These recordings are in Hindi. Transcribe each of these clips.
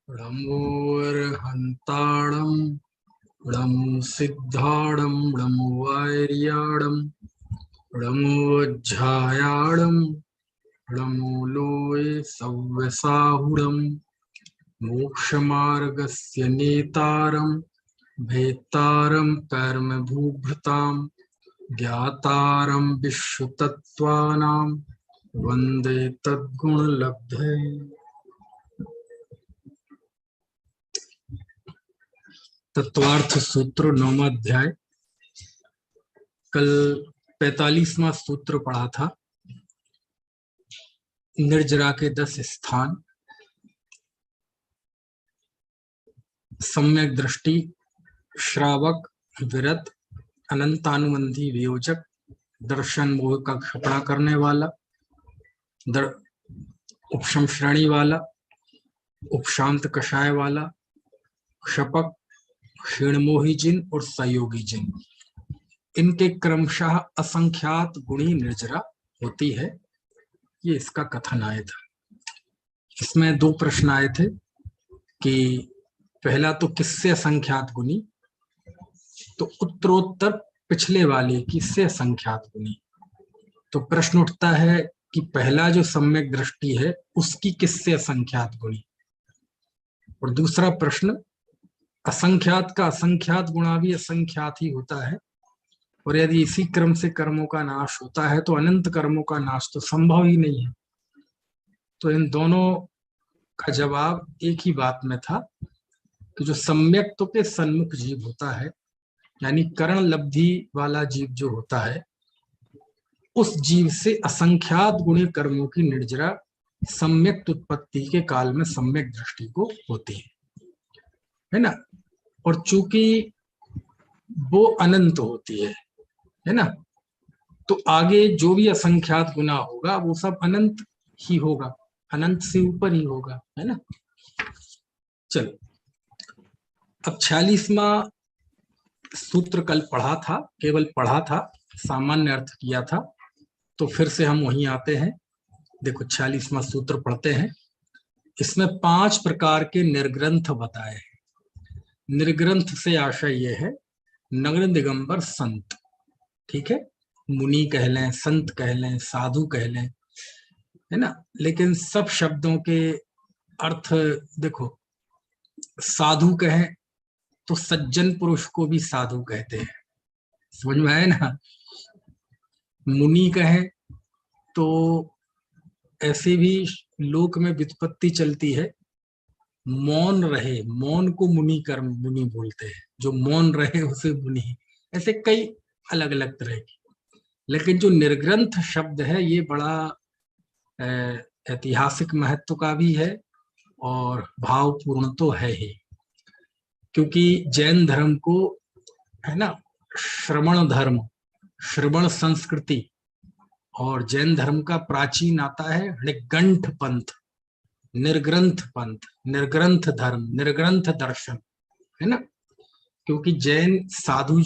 णमोऽर्हन्ताणं णं सिद्धाणं णमोऽवैर्याणं णमोऽध्यायाणं णमोलोये सव्यसाहुरं मोक्षमार्गस्य नेतारं भेत्तारं कर्मभूभृतां ज्ञातारं विश्वतत्त्वानां वन्दे तद्गुणलब्धे। तत्वार्थ सूत्र 9वां अध्याय। कल 45वां सूत्र पढ़ा था। निर्जरा के 10 स्थान, सम्यक दृष्टि, श्रावक, विरत, अनंतानुबंधी वियोजक, दर्शन मोह का खपड़ा करने वाला, उपशम श्रेणी वाला, उपशांत कषाय वाला, क्षपक, क्षीणमोही जिन और संयोगी जिन, इनके क्रमशः असंख्यात गुणी निर्जरा होती है। ये इसका कथन आया था। इसमें 2 प्रश्न आए थे कि पहला तो किससे असंख्यात गुणी, तो उत्तरोत्तर पिछले वाले किससे असंख्यात गुणी। तो प्रश्न उठता है कि पहला जो सम्यक दृष्टि है उसकी किससे असंख्यात गुणी, और दूसरा प्रश्न असंख्यात का असंख्यात गुणा भी असंख्यात ही होता है, और यदि इसी क्रम से कर्मों का नाश होता है तो अनंत कर्मों का नाश तो संभव ही नहीं है। तो इन दोनों का जवाब एक ही बात में था कि जो सम्यक्त्व के सन्मुख जीव होता है, यानी करण लब्धि वाला जीव जो होता है, उस जीव से असंख्यात गुणी कर्मों की निर्जरा सम्यक उत्पत्ति के काल में सम्यक दृष्टि को होती है ना। और चूंकि वो अनंत होती है ना, तो आगे जो भी असंख्यात गुना होगा वो सब अनंत ही होगा, अनंत से ऊपर ही होगा, है ना। चलो, अब 46वां सूत्र कल पढ़ा था, केवल पढ़ा था, सामान्य अर्थ किया था, तो फिर से हम वहीं आते हैं। देखो 46वां सूत्र पढ़ते हैं। इसमें 5 प्रकार के निर्ग्रंथ बताए हैं। निर्ग्रंथ से आशय यह है नग्न दिगंबर संत, ठीक है, मुनि कह लें, संत कह लें, साधु कह लें, है ना। लेकिन सब शब्दों के अर्थ देखो, साधु कहें तो सज्जन पुरुष को भी साधु कहते हैं, समझ में आए ना। मुनि कहें तो ऐसे भी लोक में व्युत्पत्ति चलती है, मौन रहे, मौन को मुनि कर्म मुनि बोलते हैं, जो मौन रहे उसे मुनि, ऐसे कई अलग अलग तरह की। लेकिन जो निर्ग्रंथ शब्द है ये बड़ा ऐतिहासिक महत्व का भी है और भावपूर्ण तो है ही, क्योंकि जैन धर्म को, है ना, श्रवण धर्म, श्रवण संस्कृति, और जैन धर्म का प्राचीन आता है निगंठ पंथ, निर्ग्रंथ पंथ, निर्ग्रंथ धर्म, निर्ग्रंथ दर्शन, है ना। क्योंकि जैन साधु,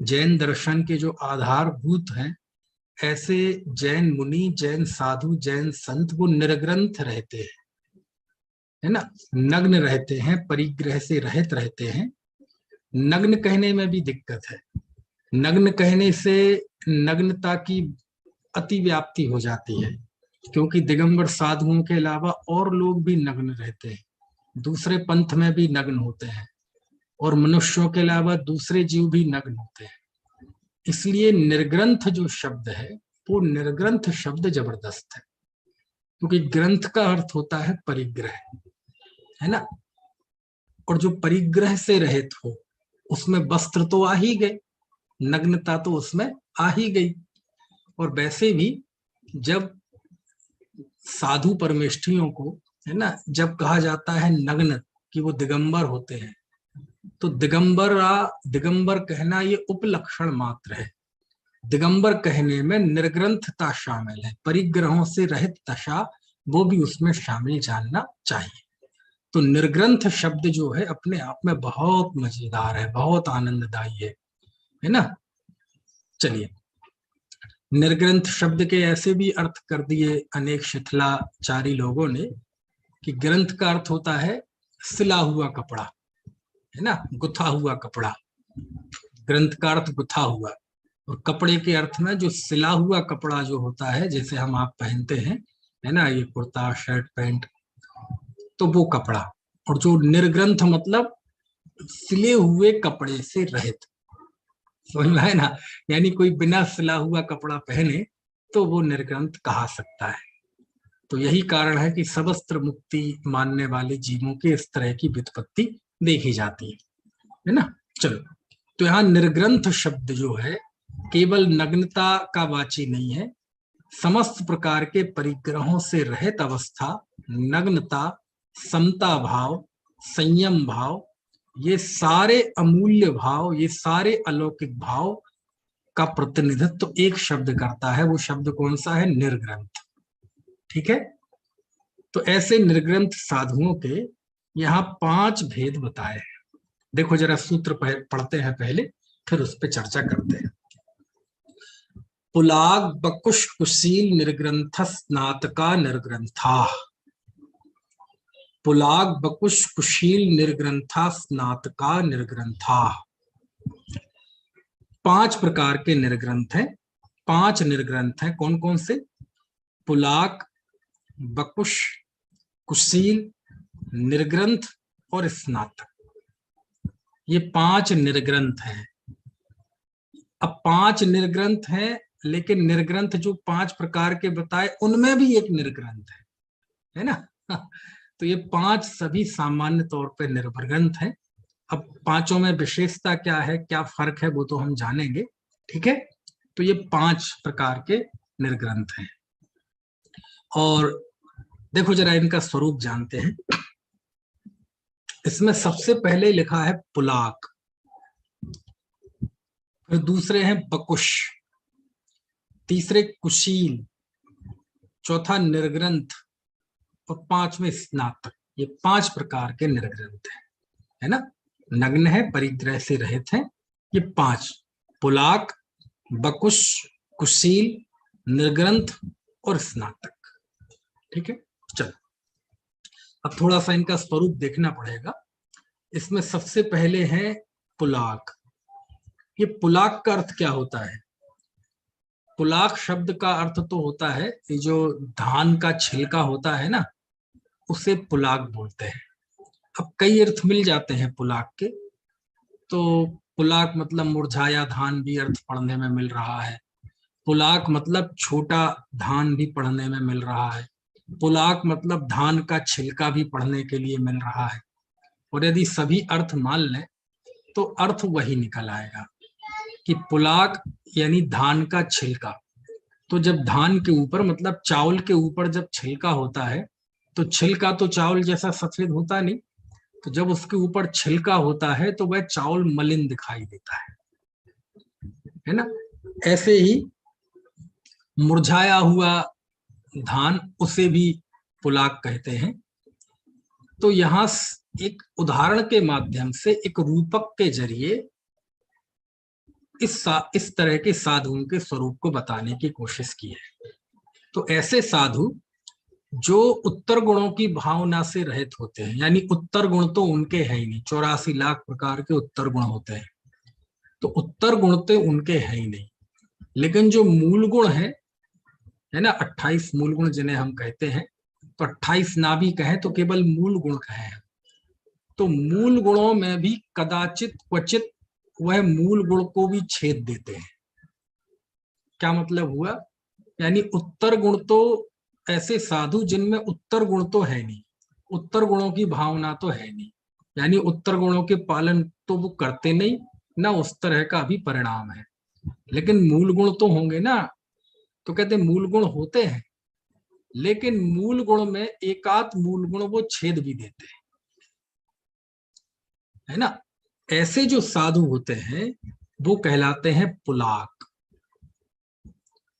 जैन दर्शन के जो आधारभूत हैं, ऐसे जैन मुनि, जैन साधु, जैन संत वो निर्ग्रंथ रहते हैं, है ना, नग्न रहते हैं, परिग्रह से रहित रहते हैं। नग्न कहने में भी दिक्कत है, नग्न कहने से नग्नता की अतिव्याप्ति हो जाती है, क्योंकि दिगंबर साधुओं के अलावा और लोग भी नग्न रहते हैं, दूसरे पंथ में भी नग्न होते हैं, और मनुष्यों के अलावा दूसरे जीव भी नग्न होते हैं। इसलिए निर्ग्रंथ जो शब्द है वो निर्ग्रंथ शब्द जबरदस्त है, क्योंकि ग्रंथ का अर्थ होता है परिग्रह, है ना। और जो परिग्रह से रहित हो उसमें वस्त्र तो आ ही गए, नग्नता तो उसमें आ ही गई। और वैसे भी जब साधु परमेष्ठियों को, है ना, जब कहा जाता है नग्न कि वो दिगंबर होते हैं, तो दिगंबर कहना ये उपलक्षण मात्र है। दिगंबर कहने में निर्ग्रंथता शामिल है, परिग्रहों से रहित दशा वो भी उसमें शामिल जानना चाहिए। तो निर्ग्रंथ शब्द जो है अपने आप में बहुत मजेदार है, बहुत आनंददायी है ना। चलिए, निर्ग्रंथ शब्द के ऐसे भी अर्थ कर दिए अनेक शिथिलाचारी लोगों ने कि ग्रंथ का अर्थ होता है सिला हुआ कपड़ा, है ना, गुथा हुआ कपड़ा, ग्रंथ का अर्थ गुथा हुआ, और कपड़े के अर्थ में जो सिला हुआ कपड़ा जो होता है, जैसे हम आप पहनते हैं, है ना, ये कुर्ता शर्ट पैंट, तो वो कपड़ा। और जो निर्ग्रंथ मतलब सिले हुए कपड़े से रहित, समझ में है ना, यानी कोई बिना सिला हुआ कपड़ा पहने तो वो निर्ग्रंथ कहा सकता है। तो यही कारण है कि सबस्त्र मुक्ति मानने वाले जीवों की इस तरह की व्युत्पत्ति देखी जाती है ना। चलो, तो यहाँ निर्ग्रंथ शब्द जो है केवल नग्नता का वाची नहीं है, समस्त प्रकार के परिग्रहों से रहित अवस्था, नग्नता, समता भाव, संयम भाव, ये सारे अमूल्य भाव, ये सारे अलौकिक भाव का प्रतिनिधित्व तो एक शब्द करता है। वो शब्द कौन सा है? निर्ग्रंथ। ठीक है, तो ऐसे निर्ग्रंथ साधुओं के यहाँ 5 भेद बताए हैं। देखो जरा सूत्र पढ़ते हैं पहले, फिर उस पर चर्चा करते हैं। पुलाग बकुश कुशील निर्ग्रंथ स्नातका निर्ग्रंथा। पुलाग बकुश कुशील निर्ग्रंथा स्नातका निर्ग्रंथा। 5 प्रकार के निर्ग्रंथ हैं। 5 निर्ग्रंथ हैं, कौन कौन से? पुलाग, बकुश, कुशील, निर्ग्रंथ और स्नातक, ये 5 निर्ग्रंथ हैं। अब 5 निर्ग्रंथ हैं, लेकिन निर्ग्रंथ जो 5 प्रकार के बताए उनमें भी एक निर्ग्रंथ है ना। तो ये 5 सभी सामान्य तौर पे निर्ग्रंथ हैं। अब 5 में विशेषता क्या है, क्या फर्क है, वो तो हम जानेंगे। ठीक है, तो ये 5 प्रकार के निर्ग्रंथ हैं। और देखो जरा इनका स्वरूप जानते हैं। इसमें सबसे पहले लिखा है पुलाक, फिर दूसरे हैं बकुश, तीसरे कुशील, चौथा निर्ग्रंथ और 5वें स्नातक। ये 5 प्रकार के निर्ग्रंथ है ना। नग्न है, परिग्रह से रहित हैं, ये 5, पुलाक, बकुश, कुशील, निर्ग्रंथ और स्नातक। ठीक है, चलो अब थोड़ा सा इनका स्वरूप देखना पड़ेगा। इसमें सबसे पहले है पुलाक। ये पुलाक का अर्थ क्या होता है? पुलाक शब्द का अर्थ तो होता है ये जो धान का छिलका होता है ना, उसे पुलाक बोलते हैं। अब कई अर्थ मिल जाते हैं पुलाक के, तो पुलाक मतलब मुरझाया धान भी अर्थ पढ़ने में मिल रहा है, पुलाक मतलब छोटा धान भी पढ़ने में मिल रहा है, पुलाक मतलब धान का छिलका भी पढ़ने के लिए मिल रहा है। और यदि सभी अर्थ मान लें तो अर्थ वही निकल आएगा कि पुलाक यानी धान का छिलका। तो जब धान के ऊपर मतलब चावल के ऊपर जब छिलका होता है, तो छिलका तो चावल जैसा सफेद होता नहीं, तो जब उसके ऊपर छिलका होता है तो वह चावल मलिन दिखाई देता है ना। ऐसे ही मुरझाया हुआ धान, उसे भी पुलाक कहते हैं। तो यहाँ एक उदाहरण के माध्यम से, एक रूपक के जरिए इस तरह के साधुओं के स्वरूप को बताने की कोशिश की है। तो ऐसे साधु जो उत्तर गुणों की भावना से रहित होते हैं, यानी उत्तर गुण तो उनके है ही नहीं, 84 लाख प्रकार के उत्तर गुण होते हैं, तो उत्तर गुण तो उनके है ही नहीं, लेकिन जो मूल गुण है ना, 28 मूल गुण जिन्हें हम कहते हैं, तो 28 ना भी कहें तो केवल मूल गुण कहें, तो मूल गुणों में भी कदाचित क्वचित वह मूल गुण को भी छेद देते हैं। क्या मतलब हुआ? यानी उत्तर गुण तो ऐसे साधु जिनमें उत्तर गुण तो है नहीं, उत्तर गुणों की भावना तो है नहीं, यानी उत्तर गुणों के पालन तो वो करते नहीं, ना उस तरह का भी परिणाम है, लेकिन मूल गुण तो होंगे ना। तो कहते मूल गुण होते हैं, लेकिन मूल गुण में एकाध मूल गुण वो छेद भी देते हैं, है ना। ऐसे जो साधु होते हैं वो कहलाते हैं पुलाक।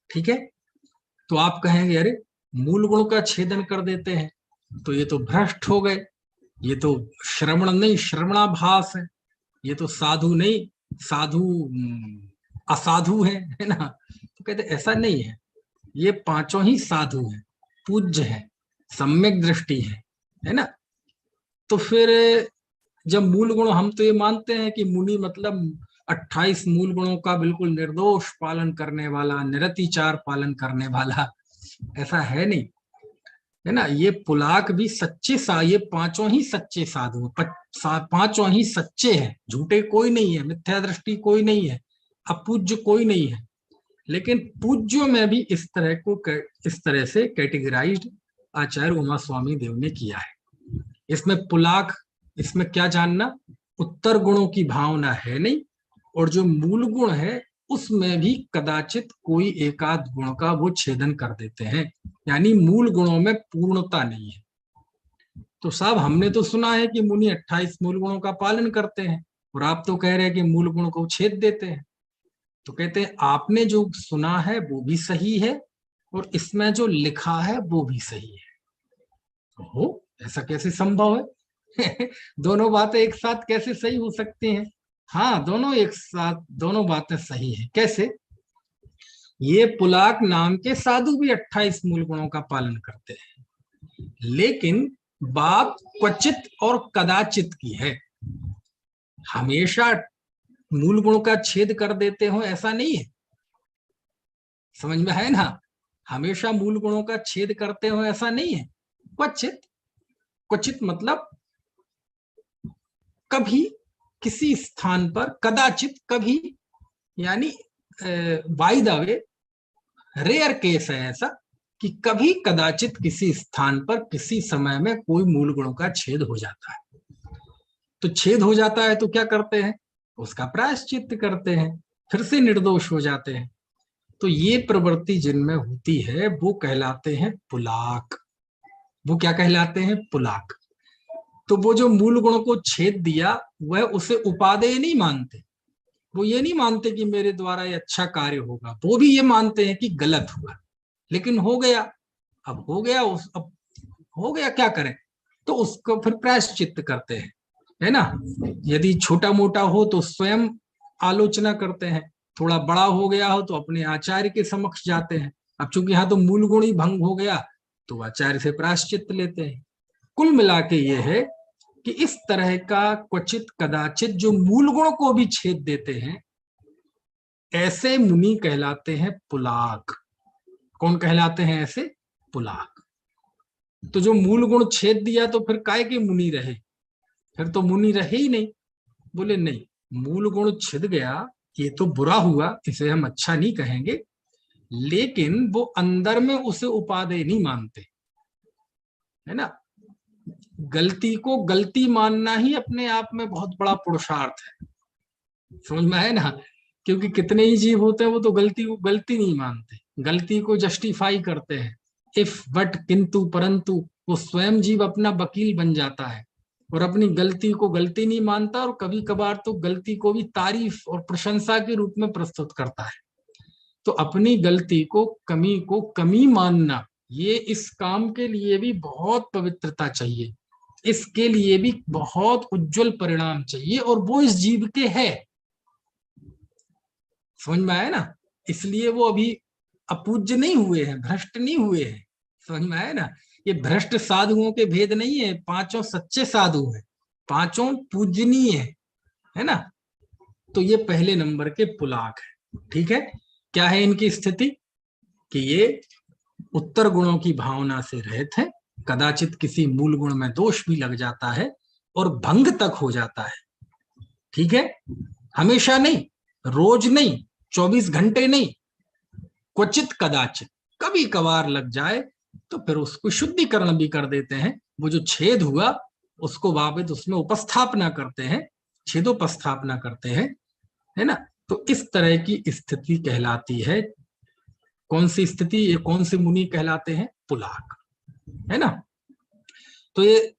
ठीक है, तो आप कहेंगे अरे मूल गुण का छेदन कर देते हैं तो ये तो भ्रष्ट हो गए, ये तो श्रवण नहीं श्रवणाभास है, ये तो साधु नहीं साधु असाधु है ना। तो कहते ऐसा नहीं है, ये 5 ही साधु हैं, पूज्य हैं, सम्यक दृष्टि है ना। तो फिर जब मूल गुण, हम तो ये मानते हैं कि मुनि मतलब 28 मूल गुणों का बिल्कुल निर्दोष पालन करने वाला, निरतिचार पालन करने वाला, ऐसा है नहीं, है ना। ये पुलाक भी सच्चे ये पांचों ही सच्चे साधु, पांचों ही सच्चे हैं, झूठे कोई नहीं है, मिथ्या दृष्टि कोई नहीं है, अपूज्य कोई नहीं है। लेकिन पूज्यों में भी इस तरह से कैटेगराइज्ड आचार्य उमा स्वामी देव ने किया है। इसमें पुलाक, इसमें क्या जानना, उत्तर गुणों की भावना है नहीं, और जो मूल गुण है उसमें भी कदाचित कोई एकाध गुण का वो छेदन कर देते हैं, यानी मूल गुणों में पूर्णता नहीं है। तो साहब हमने तो सुना है कि मुनि 28 मूल गुणों का पालन करते हैं, और आप तो कह रहे हैं कि मूल गुण को छेद देते हैं। तो कहते हैं आपने जो सुना है वो भी सही है, और इसमें जो लिखा है वो भी सही है। हो, ऐसा कैसे संभव है? दोनों बातें एक साथ कैसे सही हो सकती हैं? हाँ, दोनों एक साथ, दोनों बातें सही है। कैसे? ये पुलाक नाम के साधु भी 28 मूल गुणों का पालन करते हैं, लेकिन बात क्वचित और कदाचित की है। हमेशा मूल गुण का छेद कर देते हो ऐसा नहीं है, समझ में है ना। हमेशा मूल गुणों का छेद करते हो ऐसा नहीं है, क्वचित। क्वचित मतलब कभी किसी स्थान पर, कदाचित कभी, यानी by the way, rare case है ऐसा कि कभी कदाचित किसी स्थान पर किसी समय में कोई मूल गुणों का छेद हो जाता है। तो छेद हो जाता है तो क्या करते हैं, उसका प्रायश्चित करते हैं, फिर से निर्दोष हो जाते हैं। तो ये प्रवृत्ति जिनमें होती है वो कहलाते हैं पुलाक। वो क्या कहलाते हैं? पुलाक। तो वो जो मूल गुण को छेद दिया वह उसे उपादेय नहीं मानते। वो ये नहीं मानते कि मेरे द्वारा ये अच्छा कार्य होगा, वो भी ये मानते हैं कि गलत हुआ, लेकिन हो गया। अब हो गया, अब हो गया, क्या करें? तो उसको फिर प्रायश्चित करते हैं, है ना। यदि छोटा मोटा हो तो स्वयं आलोचना करते हैं, थोड़ा बड़ा हो गया हो तो अपने आचार्य के समक्ष जाते हैं। अब चूंकि यहाँ तो मूल गुण ही भंग हो गया तो आचार्य से प्रायश्चित लेते हैं। कुल मिला के ये है कि इस तरह का क्वचित कदाचित जो मूल गुण को भी छेद देते हैं, ऐसे मुनि कहलाते हैं पुलाक। कौन कहलाते हैं ऐसे? पुलाक। तो जो मूल गुण छेद दिया तो फिर काय के मुनि रहे? फिर तो मुनि रहे ही नहीं। बोले नहीं, मूल गुण छिद गया ये तो बुरा हुआ, इसे हम अच्छा नहीं कहेंगे, लेकिन वो अंदर में उसे उपादेय नहीं मानते, है ना। गलती को गलती मानना ही अपने आप में बहुत बड़ा पुरुषार्थ है, समझ में है ना। क्योंकि कितने ही जीव होते हैं वो तो गलती को गलती नहीं मानते, गलती को जस्टिफाई करते हैं, इफ बट किंतु परंतु। वो स्वयं जीव अपना वकील बन जाता है और अपनी गलती को गलती नहीं मानता, और कभी कभार तो गलती को भी तारीफ और प्रशंसा के रूप में प्रस्तुत करता है। तो अपनी गलती को कमी मानना, ये इस काम के लिए भी बहुत पवित्रता चाहिए, इसके लिए भी बहुत उज्जवल परिणाम चाहिए, और वो इस जीव के है। समझ में आया ना। इसलिए वो अभी अपूज्य नहीं हुए हैं, भ्रष्ट नहीं हुए हैं, समझ में आया ना। ये भ्रष्ट साधुओं के भेद नहीं है, पांचों सच्चे साधु हैं, पांचों पूजनीय है ना। तो ये पहले नंबर के पुलाक है। ठीक है, क्या है इनकी स्थिति? कि ये उत्तर गुणों की भावना से रहित है, कदाचित किसी मूल गुण में दोष भी लग जाता है और भंग तक हो जाता है। ठीक है, हमेशा नहीं, रोज नहीं, 24 घंटे नहीं, क्वचित कदाचित कभी कभार लग जाए तो फिर उसको शुद्धिकरण भी कर देते हैं। वो जो छेद हुआ उसको वापस उसमें उपस्थापना करते हैं, छेदोपस्थापना करते हैं, है ना। तो इस तरह की स्थिति कहलाती है। कौन सी स्थिति? ये कौन से मुनि कहलाते हैं? पुलाक, है ना। तो ये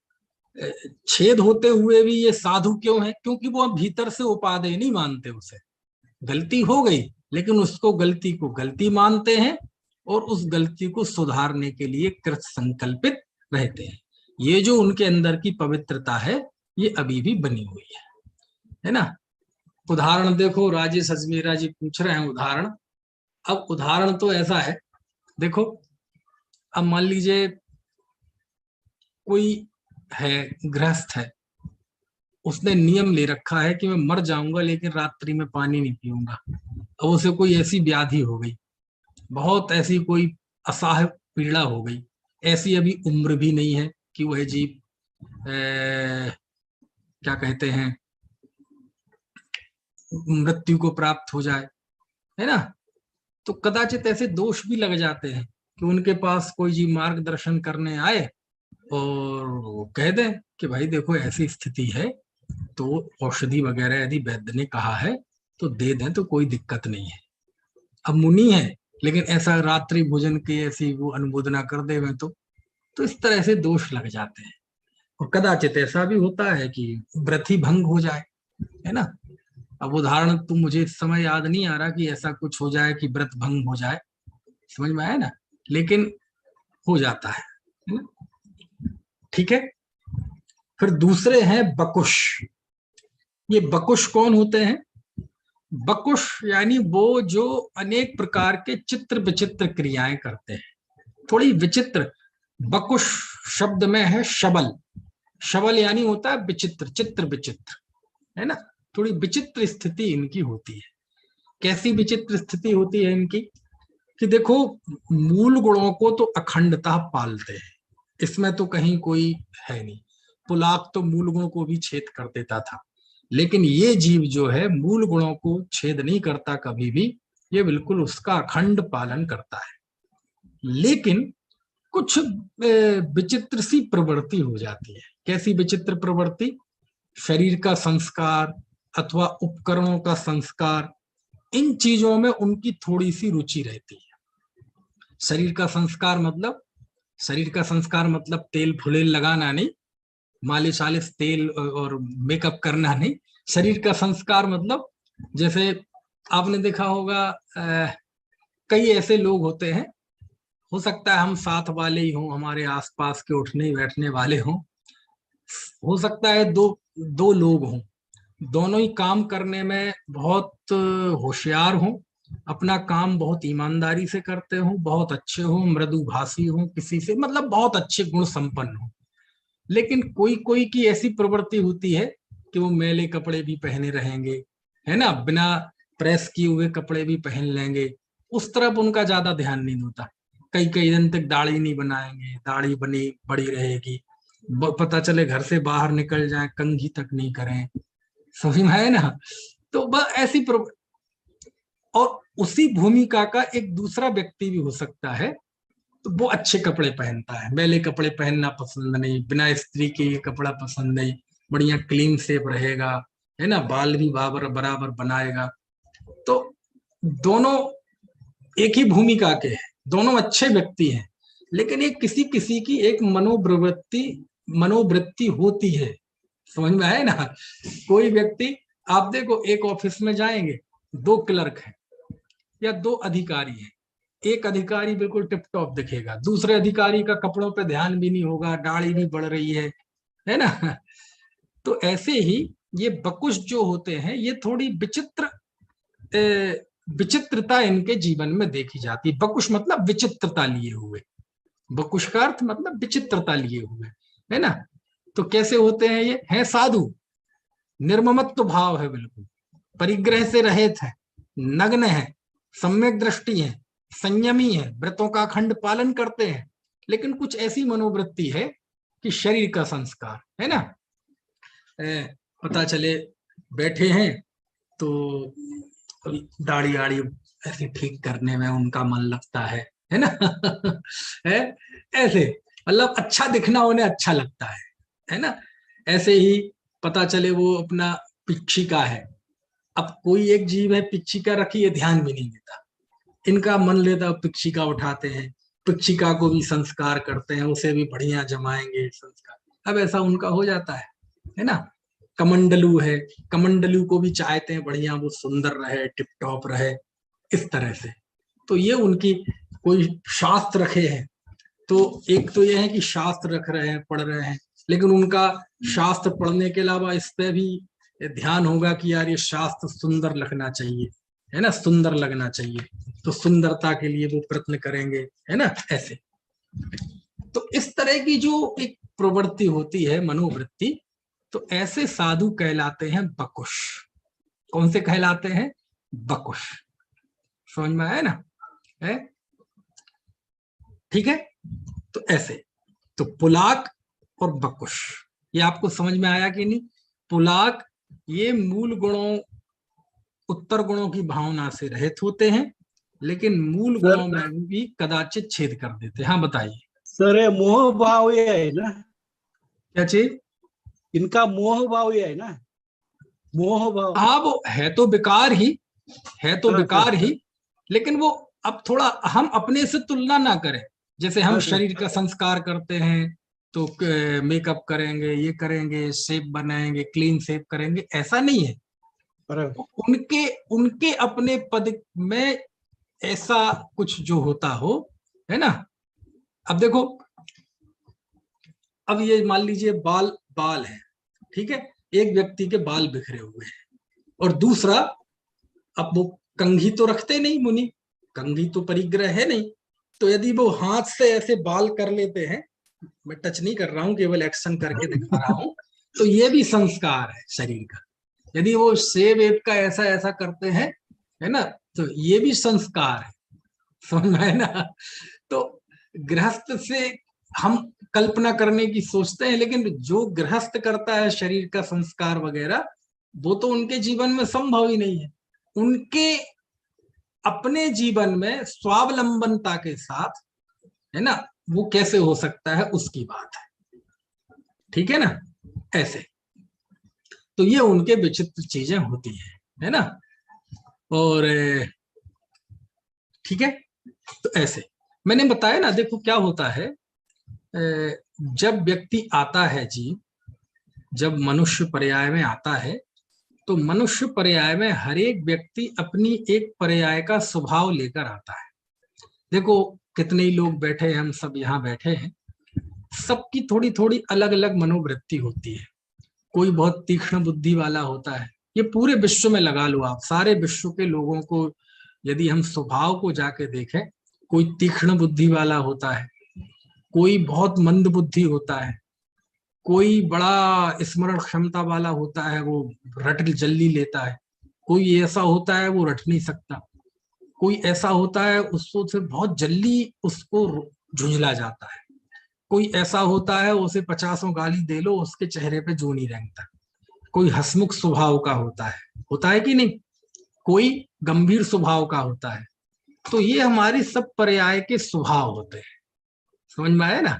छेद होते हुए भी ये साधु क्यों है? क्योंकि वो भीतर से उपादेय नहीं मानते, उसे गलती हो गई लेकिन उसको गलती को गलती मानते हैं और उस गलती को सुधारने के लिए कृत संकल्पित रहते हैं। ये जो उनके अंदर की पवित्रता है ये अभी भी बनी हुई है ना। उदाहरण देखो, राजेश अजमेरा जी पूछ रहे हैं उदाहरण। अब उदाहरण तो ऐसा है, देखो अब मान लीजिए कोई है, गृहस्थ है, उसने नियम ले रखा है कि मैं मर जाऊंगा लेकिन रात्रि में पानी नहीं पीऊंगा। अब उसे कोई ऐसी व्याधि हो गई, बहुत ऐसी कोई असह्य पीड़ा हो गई, ऐसी अभी उम्र भी नहीं है कि वह जीव क्या कहते हैं मृत्यु को प्राप्त हो जाए, है ना। तो कदाचित ऐसे दोष भी लग जाते हैं कि उनके पास कोई जी मार्गदर्शन करने आए और वो कह दें कि भाई देखो ऐसी स्थिति है, तो औषधि वगैरह यदि वैद्य ने कहा है तो दे दें, तो कोई दिक्कत नहीं है। अब मुनि है लेकिन ऐसा रात्रि भोजन की ऐसी वो अनुमोदना कर दे तो इस तरह से दोष लग जाते हैं। और कदाचित ऐसा भी होता है कि व्रत ही भंग हो जाए, है ना। अब उदाहरण तो मुझे इस समय याद नहीं आ रहा कि ऐसा कुछ हो जाए कि व्रत भंग हो जाए, समझ में आया ना, लेकिन हो जाता है ना? ठीक है। फिर दूसरे हैं बकुश। ये बकुश कौन होते हैं? बकुश यानी वो जो अनेक प्रकार के चित्र विचित्र क्रियाएं करते हैं, थोड़ी विचित्र। बकुश शब्द में है शबल। शबल यानी होता है विचित्र, चित्र विचित्र, है ना। थोड़ी विचित्र स्थिति इनकी होती है। कैसी विचित्र स्थिति होती है इनकी कि देखो, मूल गुणों को तो अखंडता पालते हैं, इसमें तो कहीं कोई है नहीं। पुलाक तो मूल गुण को भी छेद कर देता था, लेकिन ये जीव जो है मूल गुणों को छेद नहीं करता कभी भी, ये बिल्कुल उसका अखंड पालन करता है। लेकिन कुछ विचित्र सी प्रवृत्ति हो जाती है। कैसी विचित्र प्रवृत्ति? शरीर का संस्कार अथवा उपकरणों का संस्कार, इन चीजों में उनकी थोड़ी सी रुचि रहती है। शरीर का संस्कार मतलब, शरीर का संस्कार मतलब तेल फुलेल लगाना नहीं, मालिश आलिश तेल और मेकअप करना नहीं। शरीर का संस्कार मतलब जैसे आपने देखा होगा कई ऐसे लोग होते हैं, हो सकता है हम साथ वाले ही हों, हमारे आसपास के उठने बैठने वाले हों, हो सकता है दो दो लोग हों, दोनों ही काम करने में बहुत होशियार हों, अपना काम बहुत ईमानदारी से करते हों, बहुत अच्छे हों, मृदुभाषी हों, किसी से मतलब बहुत अच्छे गुण संपन्न हों। लेकिन कोई कोई की ऐसी प्रवृत्ति होती है कि वो मैले कपड़े भी पहने रहेंगे, है ना, बिना प्रेस किए हुए कपड़े भी पहन लेंगे, उस तरफ उनका ज्यादा ध्यान नहीं होता। कई कई दिन तक दाढ़ी नहीं बनाएंगे, दाढ़ी बनी बड़ी रहेगी, पता चले घर से बाहर निकल जाए कंघी तक नहीं करें, समझ में है ना। तो वह ऐसी और उसी भूमिका का एक दूसरा व्यक्ति भी हो सकता है, तो वो अच्छे कपड़े पहनता है, मैले कपड़े पहनना पसंद नहीं, बिना स्त्री के ये कपड़ा पसंद नहीं, बढ़िया क्लीन शेप रहेगा, है ना, बाल भी बराबर बराबर बनाएगा। तो दोनों एक ही भूमिका के हैं, दोनों अच्छे व्यक्ति हैं, लेकिन एक किसी किसी की एक मनोवृत्ति होती है, समझ में आए ना। कोई व्यक्ति, आप देखो एक ऑफिस में जाएंगे, दो क्लर्क हैं या दो अधिकारी हैं, एक अधिकारी बिल्कुल टिप टॉप दिखेगा, दूसरे अधिकारी का कपड़ों पे ध्यान भी नहीं होगा, दाढ़ी भी बढ़ रही है ना। तो ऐसे ही ये बकुश जो होते हैं, ये थोड़ी विचित्र विचित्रता इनके जीवन में देखी जाती है। बकुश मतलब विचित्रता लिए हुए, बकुश का अर्थ मतलब विचित्रता लिए हुए, है ना। तो कैसे होते हैं ये? हैं साधु, निर्ममत्व भाव है, बिल्कुल परिग्रह से रहित है, नग्न है, सम्यक दृष्टि है, संयमी है, व्रतों का अखंड पालन करते हैं, लेकिन कुछ ऐसी मनोवृत्ति है कि शरीर का संस्कार, है ना। पता चले बैठे हैं तो दाढ़ी आड़ी ऐसे ठीक करने में उनका मन लगता है ना। है ऐसे, मतलब अच्छा दिखना उन्हें अच्छा लगता है ना। ऐसे ही पता चले वो अपना पिच्छिका है, अब कोई एक जीव है पिच्छिका रखी है, ध्यान भी नहीं देता, इनका मन लेता पिच्छिका उठाते हैं, पिच्छिका को भी संस्कार करते हैं, उसे भी बढ़िया जमाएंगे संस्कार, अब ऐसा उनका हो जाता है ना। कमंडलू है, कमंडलू को भी चाहते हैं बढ़िया वो सुंदर रहे, टिप टॉप रहे, इस तरह से। तो ये उनकी कोई शास्त्र रखे हैं, तो एक तो ये है कि शास्त्र रख रहे हैं, पढ़ रहे हैं, लेकिन उनका शास्त्र पढ़ने के अलावा इस पे भी ध्यान होगा कि यार ये शास्त्र सुंदर लगना चाहिए, है ना, सुंदर लगना चाहिए, तो सुंदरता के लिए वो प्रयत्न करेंगे, है ना, ऐसे। तो इस तरह की जो एक प्रवृत्ति होती है, मनोवृत्ति, तो ऐसे साधु कहलाते हैं बकुश। कौन से कहलाते हैं? बकुश। समझ में आया ना? है ठीक है। तो ऐसे, तो पुलाक और बकुश, ये आपको समझ में आया कि नहीं? पुलाक ये मूल गुणों, उत्तर गुणों की भावना से रहित होते हैं, लेकिन मूल सर गुणों में भी कदाचित छेद कर देते हैं। हाँ बताइए। सर, ये मोह भाव ये है ना? क्या चीज? इनका मोह भाव ये है ना? मोह भाव। हाँ, वो है तो विकार ही, है तो हाँ सर। विकार ही, लेकिन वो अब थोड़ा हम अपने से तुलना ना करें। जैसे हम हाँ सर। शरीर का संस्कार करते हैं तो मेकअप करेंगे, ये करेंगे, शेप बनाएंगे, क्लीन शेप करेंगे, ऐसा नहीं है। अरे तो उनके उनके अपने पद में ऐसा कुछ जो होता हो, है ना? अब देखो, अब ये मान लीजिए बाल बाल है, ठीक है, एक व्यक्ति के बाल बिखरे हुए हैं, और दूसरा, अब वो कंघी तो रखते नहीं मुनि, कंघी तो परिग्रह है नहीं, तो यदि वो हाथ से ऐसे बाल कर लेते हैं, मैं टच नहीं कर रहा हूं, केवल एक्शन करके दिखा रहा हूं, तो ये भी संस्कार है शरीर का। यदि वो सेब वेब का ऐसा ऐसा करते हैं, है ना, तो ये भी संस्कार है। समझ में है ना? तो गृहस्थ से हम कल्पना करने की सोचते हैं, लेकिन जो गृहस्थ करता है शरीर का संस्कार वगैरह, वो तो उनके जीवन में संभव ही नहीं है। उनके अपने जीवन में स्वावलंबनता के साथ, है ना, वो कैसे हो सकता है, उसकी बात है। ठीक है ना? ऐसे, तो ये उनके विचित्र चीजें होती है ना? और ठीक है, तो ऐसे मैंने बताया ना, देखो क्या होता है, जब व्यक्ति आता है जी, जब मनुष्य पर्याय में आता है, तो मनुष्य पर्याय में हर एक व्यक्ति अपनी एक पर्याय का स्वभाव लेकर आता है। देखो कितने ही लोग बैठे हैं, हम सब यहाँ बैठे हैं, सबकी थोड़ी थोड़ी अलग अलग मनोवृत्ति होती है। कोई बहुत तीक्ष्ण बुद्धि वाला होता है, ये पूरे विश्व में लगा लो आप, सारे विश्व के लोगों को यदि हम स्वभाव को जाके देखें, कोई तीक्ष्ण बुद्धि वाला होता है, कोई बहुत मंद बुद्धि होता है, कोई बड़ा स्मरण क्षमता वाला होता है, वो रट जल्दी लेता है, कोई ऐसा होता है वो रट नहीं सकता, कोई ऐसा होता है उसको से बहुत जल्दी उसको झुंझला जाता है, कोई ऐसा होता है उसे 50 गाली दे लो उसके चेहरे पे जो नहीं रेंगता, कोई हंसमुख स्वभाव का होता है कि नहीं, कोई गंभीर स्वभाव का होता है। तो ये हमारी सब पर्याय के स्वभाव होते हैं। समझ में आया ना?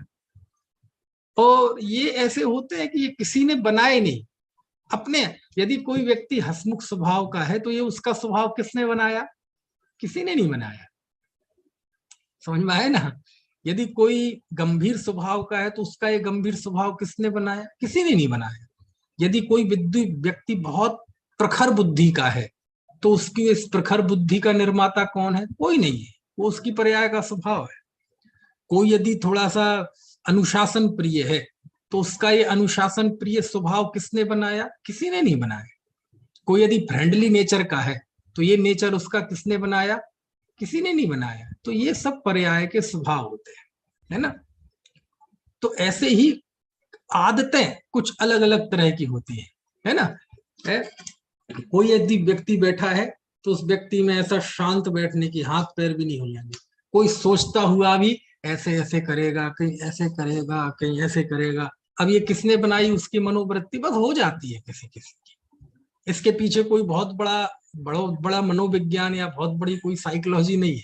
और ये ऐसे होते हैं कि ये किसी ने बनाए नहीं अपने। यदि कोई व्यक्ति हंसमुख स्वभाव का है, तो ये उसका स्वभाव किसने बनाया? किसी ने नहीं बनाया। समझ में आया ना? यदि कोई गंभीर स्वभाव का है, तो उसका ये गंभीर स्वभाव किसने बनाया? किसी ने नहीं बनाया। यदि कोई व्यक्ति बहुत प्रखर बुद्धि का है, तो उसकी इस प्रखर बुद्धि का निर्माता कौन है? कोई नहीं है, वो उसकी पर्याय का स्वभाव है। कोई यदि थोड़ा सा अनुशासन प्रिय है, तो उसका ये अनुशासन प्रिय स्वभाव किसने बनाया? किसी ने नहीं बनाया। कोई यदि फ्रेंडली नेचर का है, तो ये नेचर उसका किसने बनाया? किसी ने नहीं बनाया। तो ये सब पर्याय के स्वभाव होते हैं, है ना? तो ऐसे ही आदतें कुछ अलग अलग तरह की होती है ना? है? कोई यदि व्यक्ति बैठा है, तो उस व्यक्ति में ऐसा शांत बैठने की, हाथ पैर भी नहीं हिलेंगे। कोई सोचता हुआ भी ऐसे ऐसे करेगा, कहीं ऐसे करेगा, कहीं ऐसे करेगा। अब ये किसने बनाई? उसकी मनोवृत्ति बस हो जाती है किसी किसी की। इसके पीछे कोई बहुत बड़ा मनोविज्ञान या बहुत बड़ी कोई साइकोलॉजी नहीं है।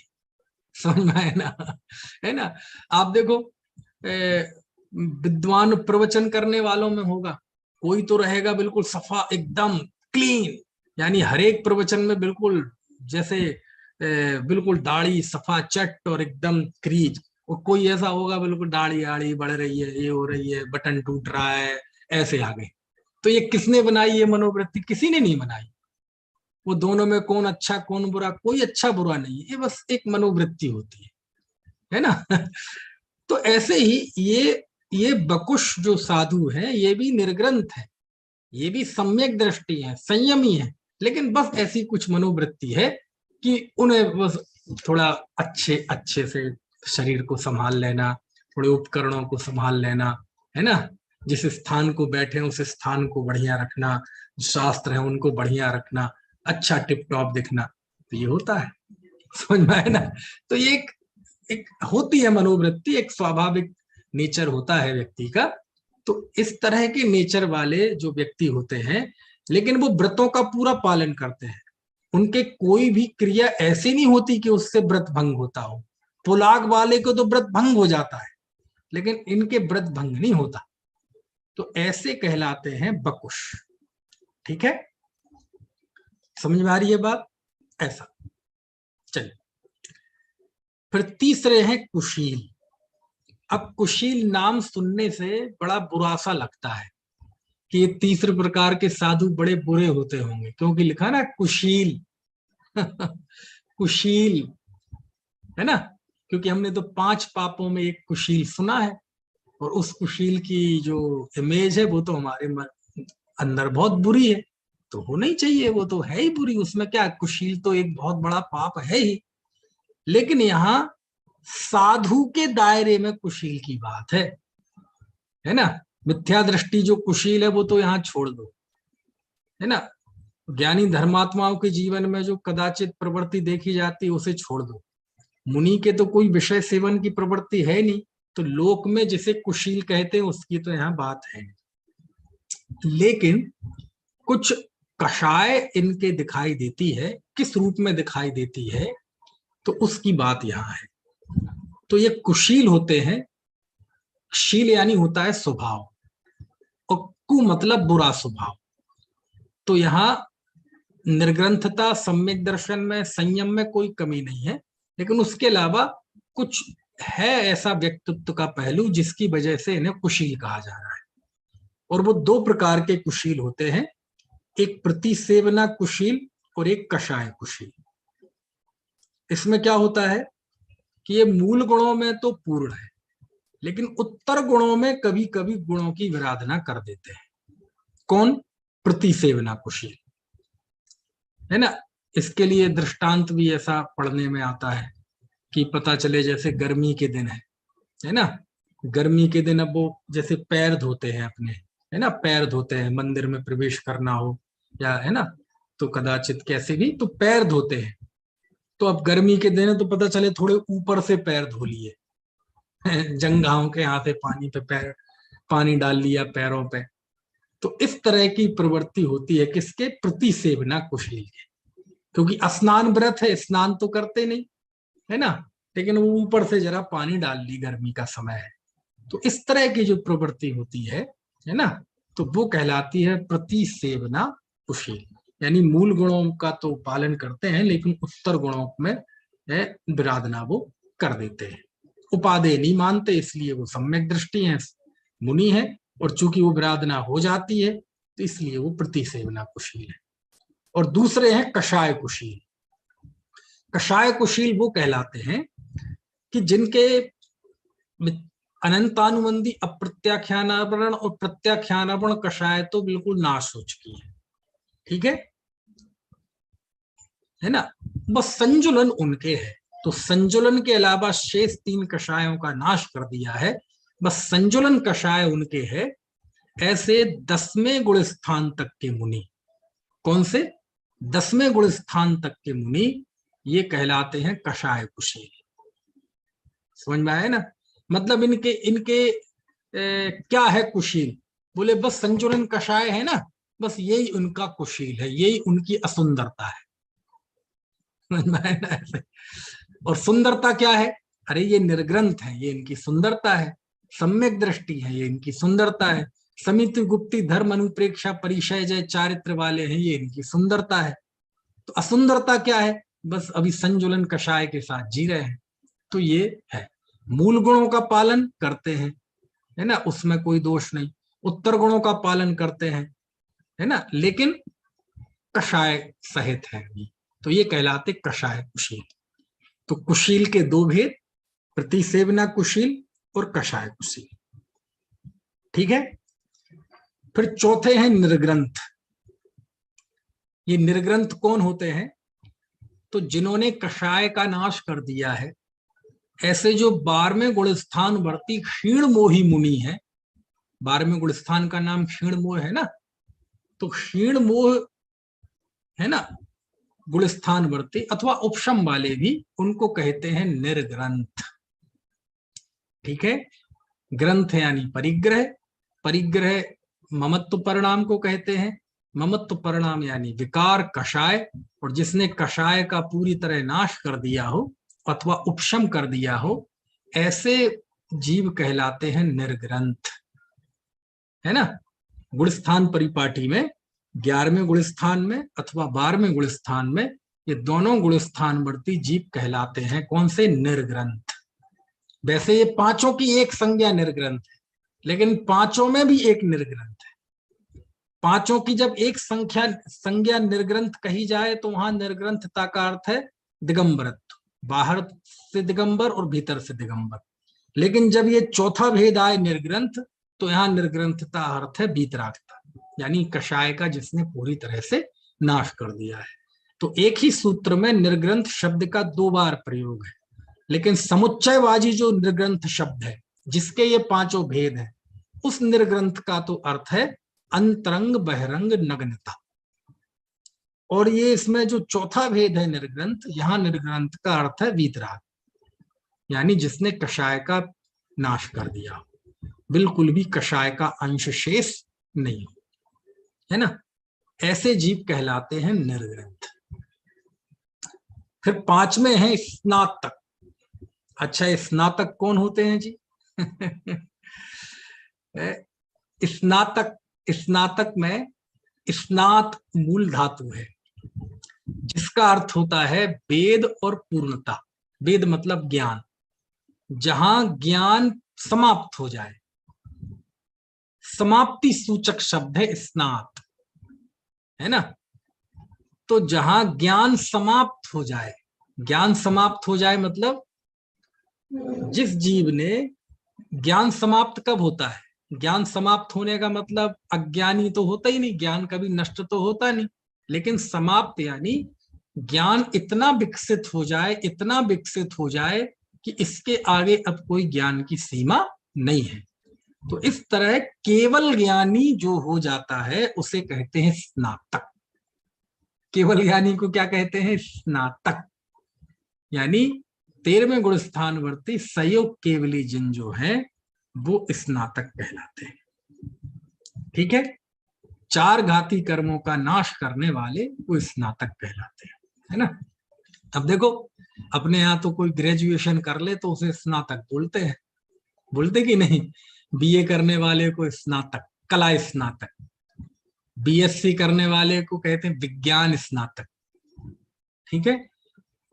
समझ में है ना? है ना? आप देखो, विद्वान प्रवचन करने वालों में होगा, कोई तो रहेगा बिल्कुल सफा, एकदम क्लीन, यानी हर एक प्रवचन में बिल्कुल जैसे बिल्कुल दाढ़ी सफा चट और एकदम क्रीज। और कोई ऐसा होगा बिल्कुल दाढ़ी आड़ी बढ़ रही है, ये हो रही है, बटन टूट रहा है, ऐसे आ गए। तो ये किसने बनाई? ये मनोवृत्ति किसी ने नहीं बनाई। वो दोनों में कौन अच्छा कौन बुरा, कोई अच्छा बुरा नहीं है, ये बस एक मनोवृत्ति होती है ना? तो ऐसे ही ये बकुश जो साधु है, ये भी निर्ग्रंथ है, ये भी सम्यक दृष्टि है, संयमी है, लेकिन बस ऐसी कुछ मनोवृत्ति है कि उन्हें बस थोड़ा अच्छे अच्छे से शरीर को संभाल लेना, थोड़े उपकरणों को संभाल लेना, है ना, जिस स्थान को बैठे उस स्थान को बढ़िया रखना, शास्त्र है उनको बढ़िया रखना, अच्छा टिप टॉप दिखना, तो ये होता है। समझ में आया ना। तो ये एक होती है मनोवृत्ति, एक स्वाभाविक नेचर होता है व्यक्ति का। तो इस तरह के नेचर वाले जो व्यक्ति होते हैं, लेकिन वो व्रतों का पूरा पालन करते हैं, उनके कोई भी क्रिया ऐसी नहीं होती कि उससे व्रत भंग होता हो। पुलाग वाले को तो व्रत भंग हो जाता है, लेकिन इनके व्रत भंग नहीं होता, तो ऐसे कहलाते हैं बकुश। ठीक है, समझ में आ रही है बात? ऐसा। चलिए, फिर तीसरे हैं कुशील। अब कुशील नाम सुनने से बड़ा बुरा सा लगता है कि ये तीसरे प्रकार के साधु बड़े बुरे होते होंगे, क्योंकि लिखा ना कुशील। कुशील, है ना, क्योंकि हमने तो 5 पापों में एक कुशील सुना है, और उस कुशील की जो इमेज है वो तो हमारे अंदर बहुत बुरी है, तो होना ही चाहिए, वो तो है ही बुरी, उसमें क्या, कुशील तो एक बहुत बड़ा पाप है ही। लेकिन यहाँ साधु के दायरे में कुशील की बात है ना। मिथ्या दृष्टि जो कुशील है वो तो यहाँ छोड़ दो, है ना। ज्ञानी धर्मात्माओं के जीवन में जो कदाचित प्रवृत्ति देखी जाती है उसे छोड़ दो। मुनि के तो कोई विषय सेवन की प्रवृत्ति है नहीं, तो लोक में जिसे कुशील कहते हैं उसकी तो यहाँ बात है। लेकिन कुछ कषाय इनके दिखाई देती है, किस रूप में दिखाई देती है, तो उसकी बात यहाँ है। तो ये कुशील होते हैं, शील यानी होता है स्वभाव, और कु मतलब बुरा स्वभाव। तो यहाँ निर्ग्रंथता, सम्यक दर्शन में, संयम में कोई कमी नहीं है, लेकिन उसके अलावा कुछ है ऐसा व्यक्तित्व का पहलू जिसकी वजह से इन्हें कुशील कहा जा रहा है। और वो 2 प्रकार के कुशील होते हैं, एक प्रतिसेवना कुशील और एक कषाय कुशील। इसमें क्या होता है कि ये मूल गुणों में तो पूर्ण है, लेकिन उत्तर गुणों में कभी कभी गुणों की विराधना कर देते हैं। कौन? प्रतिसेवना कुशील, है ना। इसके लिए दृष्टांत भी ऐसा पढ़ने में आता है कि पता चले, जैसे गर्मी के दिन है ना, गर्मी के दिन अब वो जैसे पैर धोते हैं अपने, है ना, पैर धोते हैं, मंदिर में प्रवेश करना हो या, है ना, तो कदाचित कैसे भी तो पैर धोते हैं। तो अब गर्मी के दिन है तो पता चले थोड़े ऊपर से पैर धो लिए, जंघाओं के यहाँ से पानी पे पैर, पानी डाल लिया पैरों पे। तो इस तरह की प्रवृत्ति होती है किसके? प्रतिसेवना कुशील के। क्योंकि स्नान व्रत है, स्नान तो करते नहीं, है ना, लेकिन वो ऊपर से जरा पानी डाल ली, गर्मी का समय है। तो इस तरह की जो प्रवृत्ति होती है ना, तो वो कहलाती है प्रतिसेवना कुशील। यानी मूल गुणों का तो पालन करते हैं, लेकिन उत्तर गुणों में विराधना वो कर देते हैं। उपादेय नहीं मानते, इसलिए वो सम्यक दृष्टि है, मुनि है, और चूंकि वो विराधना हो जाती है तो इसलिए वो प्रतिसेवना कुशील है। और दूसरे हैं कषाय कुशील। कषाय कुशील वो कहलाते हैं कि जिनके अनंतानुबंधी अप्रत्याख्यानावरण और प्रत्याख्यानावरण कषाय तो बिल्कुल नाश हो चुकी है। ठीक है ना, बस संजुलन उनके है। तो संजुलन के अलावा शेष 3 कषायों का नाश कर दिया है, बस संजुलन कषाय उनके है। ऐसे 10वें गुण स्थान तक के मुनि, कौन से? 10वें गुण स्थान तक के मुनि, ये कहलाते हैं कषाय कुशील। समझ में आया ना। मतलब इनके इनके क्या है कुशील? बोले बस संजुलन कषाय है ना, बस यही उनका कुशील है, यही उनकी असुंदरता है। समझ में आया ना ऐसे। और सुंदरता क्या है? अरे ये निर्ग्रंथ है, ये इनकी सुंदरता है। सम्यक दृष्टि है, ये इनकी सुंदरता है। समिति गुप्ति धर्म अनुप्रेक्षा परिचय जय चारित्र वाले हैं, ये इनकी सुंदरता है। तो असुंदरता क्या है? बस अभी संजुलन कषाय के साथ जी रहे हैं। तो ये है, मूल गुणों का पालन करते हैं, है ना, उसमें कोई दोष नहीं। उत्तर गुणों का पालन करते हैं, है ना, लेकिन कषाय सहित है, तो ये कहलाते कषाय कुशील। तो कुशील के 2 भेद, प्रतिसेवना कुशील और कषाय कुशील। ठीक है। फिर चौथे हैं निर्ग्रंथ। ये निर्ग्रंथ कौन होते हैं? तो जिन्होंने कषाय का नाश कर दिया है, ऐसे जो 12वें गुण स्थान वर्ती क्षीण मोही मुनि है, 12वें गुण स्थान का नाम क्षीण मोह है ना, तो क्षीण मोह है ना गुण स्थान वर्ती अथवा उपशम वाले भी, उनको कहते हैं निर्ग्रंथ। ठीक है, ग्रंथ यानी परिग्रह, परिग्रह ममत्व परिणाम को कहते हैं, ममत्व परिणाम यानी विकार कषाय, और जिसने कषाय का पूरी तरह नाश कर दिया हो अथवा उपशम कर दिया हो, ऐसे जीव कहलाते हैं निर्ग्रंथ, है ना। गुण स्थान परिपाटी में 11वें गुण स्थान में अथवा 12वें गुण स्थान में ये दोनों गुण स्थानवर्ती जीव कहलाते हैं कौन से? निर्ग्रंथ। वैसे ये पांचों की एक संज्ञा निर्ग्रंथ है, लेकिन पांचों में भी एक निर्ग्रंथ है। पांचों की जब एक संज्ञा निर्ग्रंथ कही जाए तो वहां निर्ग्रंथता का अर्थ है दिगंबरत्व, बाहर से दिगंबर और भीतर से दिगंबर। लेकिन जब ये चौथा भेद आए निर्ग्रंथ, तो यहाँ निर्ग्रंथता अर्थ है वीतरागता, यानी कषाय का जिसने पूरी तरह से नाश कर दिया है। तो एक ही सूत्र में निर्ग्रंथ शब्द का 2 बार प्रयोग है, लेकिन समुच्चयवाजी जो निर्ग्रंथ शब्द है जिसके ये पांचों भेद हैं, उस निर्ग्रंथ का तो अर्थ है अंतरंग बहिरंग नग्नता। और ये इसमें जो चौथा भेद है निर्ग्रंथ, यहाँ निर्ग्रंथ का अर्थ है वीतराग, यानी जिसने कषाय का नाश कर दिया, बिल्कुल भी कषाय का अंश शेष नहीं हो, है ना। ऐसे जीव कहलाते हैं निर्ग्रंथ। फिर 5वें हैं स्नातक। अच्छा, स्नातक कौन होते हैं जी? स्नातक, स्नातक में स्नात मूल धातु है, जिसका अर्थ होता है वेद और पूर्णता। वेद मतलब ज्ञान, जहां ज्ञान समाप्त हो जाए, समाप्ति सूचक शब्द है स्नात, है ना। तो जहां ज्ञान समाप्त हो जाए, ज्ञान समाप्त हो जाए मतलब जिस जीव ने, ज्ञान समाप्त कब होता है? ज्ञान समाप्त होने का मतलब अज्ञानी तो होता ही नहीं, ज्ञान कभी नष्ट तो होता नहीं, लेकिन समाप्त यानी ज्ञान इतना विकसित हो जाए, इतना विकसित हो जाए कि इसके आगे अब कोई ज्ञान की सीमा नहीं है। तो इस तरह केवल ज्ञानी जो हो जाता है उसे कहते हैं स्नातक। केवल ज्ञानी को क्या कहते हैं? स्नातक। यानी 13वें गुण स्थानवर्ती संयोग केवली जिन जो है वो स्नातक कहलाते हैं। ठीक है, 4 घाती कर्मों का नाश करने वाले वो स्नातक कहलाते हैं, है ना। अब देखो, अपने यहाँ तो कोई ग्रेजुएशन कर ले तो उसे स्नातक बोलते हैं, बोलते कि नहीं? बीए करने वाले को स्नातक, कला स्नातक। बीएससी करने वाले को कहते हैं विज्ञान स्नातक। ठीक है,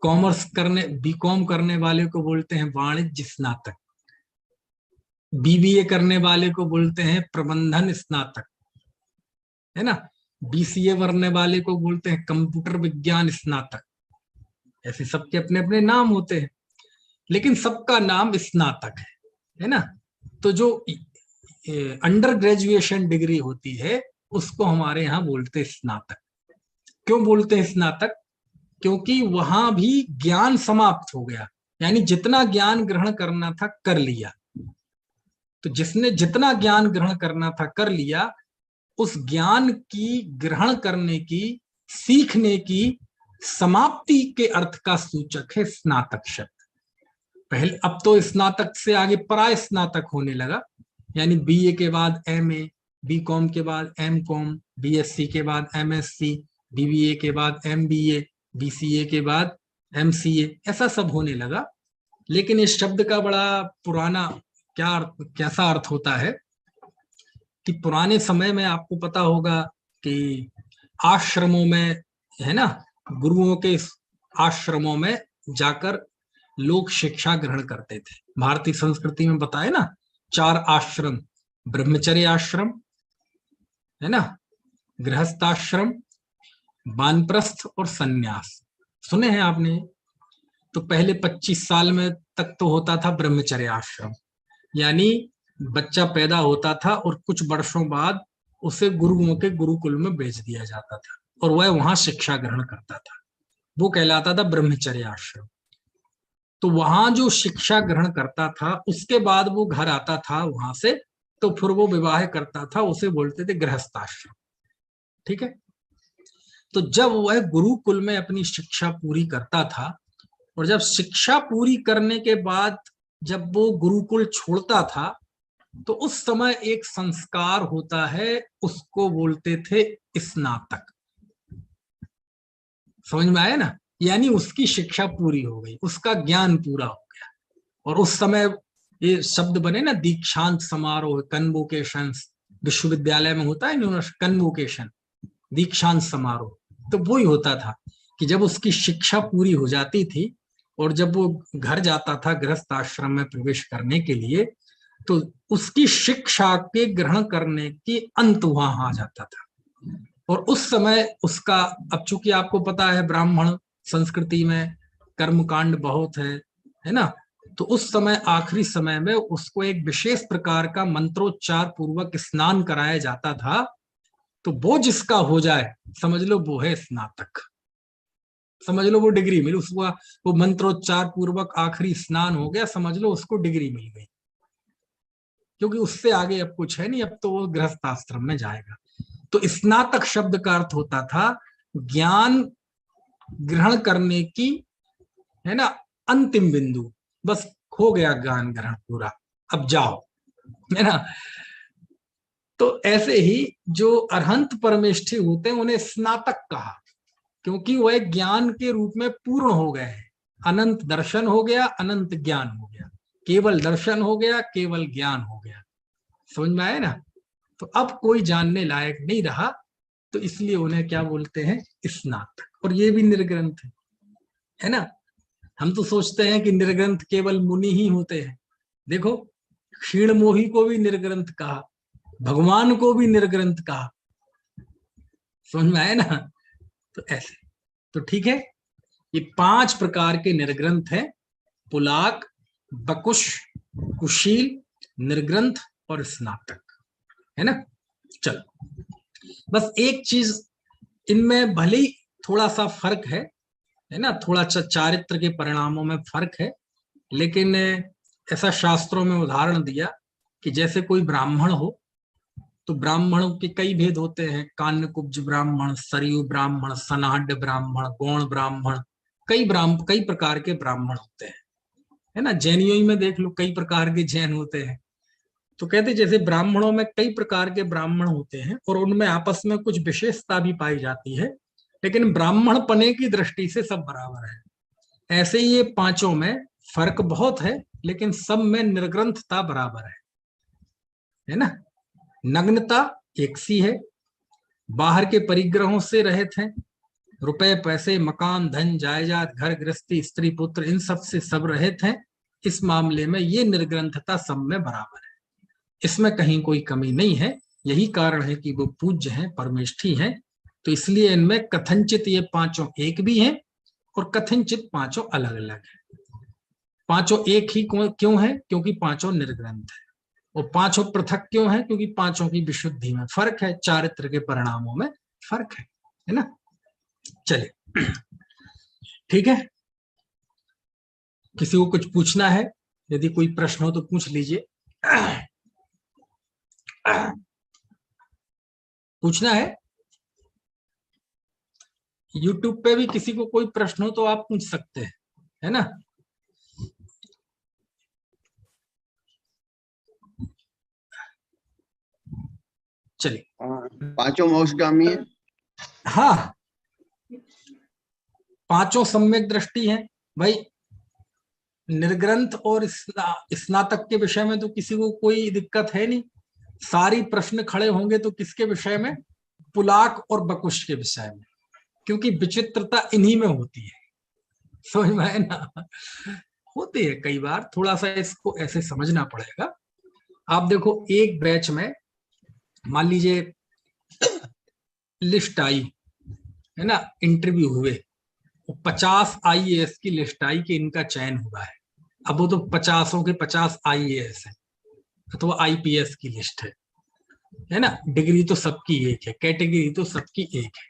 कॉमर्स करने, बीकॉम करने वाले को बोलते हैं वाणिज्य स्नातक। बीबीए करने वाले को बोलते हैं प्रबंधन स्नातक, है ना। बीसीए करने वाले को बोलते हैं कंप्यूटर विज्ञान स्नातक। ऐसे सबके अपने अपने नाम होते हैं, लेकिन सबका नाम स्नातक है ना। तो जो अंडर ग्रेजुएशन डिग्री होती है उसको हमारे यहाँ बोलते हैं स्नातक। क्यों बोलते हैं स्नातक? क्योंकि वहां भी ज्ञान समाप्त हो गया, यानी जितना ज्ञान ग्रहण करना था कर लिया। तो जिसने जितना ज्ञान ग्रहण करना था कर लिया, उस ज्ञान की ग्रहण करने की, सीखने की समाप्ति के अर्थ का सूचक है स्नातक शब्द। पहले, अब तो स्नातक से आगे पराय स्नातक होने लगा, यानी बीए के बाद एमए, बीकॉम के बाद एमकॉम, बीएससी के बाद एमएससी, बीबीए के बाद एमबीए, बीसीए के बाद एमसीए, ऐसा सब होने लगा। लेकिन इस शब्द का बड़ा पुराना कैसा अर्थ होता है कि पुराने समय में आपको पता होगा कि आश्रमों में, है ना, गुरुओं के आश्रमों में जाकर लोग शिक्षा ग्रहण करते थे। भारतीय संस्कृति में बताए ना, 4 आश्रम, ब्रह्मचर्य आश्रम, है ना, गृहस्थाश्रम, वानप्रस्थ और सन्यास। सुने हैं आपने? तो पहले 25 साल में तक तो होता था ब्रह्मचर्य आश्रम, यानी बच्चा पैदा होता था और कुछ वर्षों बाद उसे गुरुओं के गुरुकुल में भेज दिया जाता था और वह वहां शिक्षा ग्रहण करता था, वो कहलाता था ब्रह्मचर्य आश्रम। तो वहां जो शिक्षा ग्रहण करता था उसके बाद वो घर आता था वहां से तो फिर वो विवाह करता था, उसे बोलते थे गृहस्थाश्रम। ठीक है। तो जब वह गुरुकुल में अपनी शिक्षा पूरी करता था, और जब शिक्षा पूरी करने के बाद जब वो गुरुकुल छोड़ता था, तो उस समय एक संस्कार होता है, उसको बोलते थे स्नातक। समझ में आया ना? यानी उसकी शिक्षा पूरी हो गई, उसका ज्ञान पूरा हो गया। और उस समय ये शब्द बने ना, दीक्षांत समारोह, कन्वोकेशन, विश्वविद्यालय में होता है ना कन्वोकेशन, दीक्षांत समारोह। तो वो ही होता था कि जब उसकी शिक्षा पूरी हो जाती थी और जब वो घर जाता था गृहस्थ आश्रम में प्रवेश करने के लिए, तो उसकी शिक्षा के ग्रहण करने की अंत वहां आ जाता था। और उस समय उसका, अब चूंकि आपको पता है ब्राह्मण संस्कृति में कर्मकांड बहुत है ना, तो उस समय आखिरी समय में उसको एक विशेष प्रकार का मंत्रोच्चार पूर्वक स्नान कराया जाता था। तो वो जिसका हो जाए, समझ लो वो है स्नातक, समझ लो वो डिग्री मिली उसको, वो मंत्रोच्चार पूर्वक आखिरी स्नान हो गया, समझ लो उसको डिग्री मिल गई। क्योंकि उससे आगे अब कुछ है नहीं, अब तो वो गृहस्थ आश्रम में जाएगा। तो स्नातक शब्द का अर्थ होता था ज्ञान ग्रहण करने की, है ना, अंतिम बिंदु, बस हो गया ज्ञान ग्रहण पूरा, अब जाओ, है ना। तो ऐसे ही जो अरहंत परमेष्ठी होते हैं उन्हें स्नातक कहा, क्योंकि वह ज्ञान के रूप में पूर्ण हो गए हैं। अनंत दर्शन हो गया, अनंत ज्ञान हो गया, केवल दर्शन हो गया, केवल ज्ञान हो गया। समझ में आया ना? तो अब कोई जानने लायक नहीं रहा, तो इसलिए उन्हें क्या बोलते हैं, स्नातक। और ये भी निर्ग्रंथ है ना। हम तो सोचते हैं कि निर्ग्रंथ केवल मुनि ही होते हैं। देखो, क्षीण मोही को भी निर्ग्रंथ कहा, भगवान को भी निर्ग्रंथ कहा। समझ में आया ना? तो ऐसे, तो ठीक है, ये 5 प्रकार के निर्ग्रंथ हैं, पुलाक, बकुश, कुशील, निर्ग्रंथ और स्नातक, है ना। चलो, बस एक चीज इनमें भले ही थोड़ा सा फर्क है ना, थोड़ा चारित्र के परिणामों में फर्क है, लेकिन ऐसा शास्त्रों में उदाहरण दिया कि जैसे कोई ब्राह्मण हो, तो ब्राह्मणों के कई भेद होते हैं, कान्यकुब्ज ब्राह्मण, सरयू ब्राह्मण, सनाढ़ ब्राह्मण, गौण ब्राह्मण, कई प्रकार के ब्राह्मण होते हैं, है ना। जैनियों में देख लो, कई प्रकार के जैन होते हैं। तो कहते जैसे ब्राह्मणों में कई प्रकार के ब्राह्मण होते हैं और उनमें आपस में कुछ विशेषता भी पाई जाती है, लेकिन ब्राह्मण पने की दृष्टि से सब बराबर है। ऐसे ही ये 5 में फर्क बहुत है, लेकिन सब में निर्ग्रंथता बराबर है ना। नग्नता एक सी है, बाहर के परिग्रहों से रहित हैं, रुपए पैसे मकान धन जायदाद घर गृहस्थी स्त्री पुत्र इन सब से सब रहित हैं। इस मामले में ये निर्ग्रंथता सब में बराबर है, इसमें कहीं कोई कमी नहीं है। यही कारण है कि वो पूज्य हैं, परमेष्ठी हैं। तो इसलिए इनमें कथनचित ये 5 एक भी हैं और कथनचित 5 अलग अलग हैं। 5 एक ही क्यों है? क्योंकि 5 निर्ग्रंथ है। और 5 पृथक क्यों है? क्योंकि 5 की विशुद्धि में फर्क है, चारित्र के परिणामों में फर्क है ना। चलिए, ठीक है, किसी को कुछ पूछना है? यदि कोई प्रश्न हो तो पूछ लीजिए। पूछना है? YouTube पे भी किसी को कोई प्रश्न हो तो आप पूछ सकते हैं, है ना। चलिए, 5 मोक्षगामी है। हाँ, 5 सम्यक दृष्टि है भाई। निर्ग्रंथ और स्नातक के विषय में तो किसी को कोई दिक्कत है नहीं। सारी प्रश्न खड़े होंगे तो किसके विषय में? पुलाक और बकुश के विषय में, क्योंकि विचित्रता इन्हीं में होती है। समझ में है ना? होती है कई बार, थोड़ा सा इसको ऐसे समझना पड़ेगा। आप देखो, एक बैच में मान लीजिए लिस्ट आई, है ना, इंटरव्यू हुए, 50 IAS की लिस्ट आई कि इनका चयन हुआ है। अब वो तो 50 के 50 IAS है, तो वो IPS की लिस्ट है ना। डिग्री तो सबकी एक है, कैटेगरी तो सबकी एक है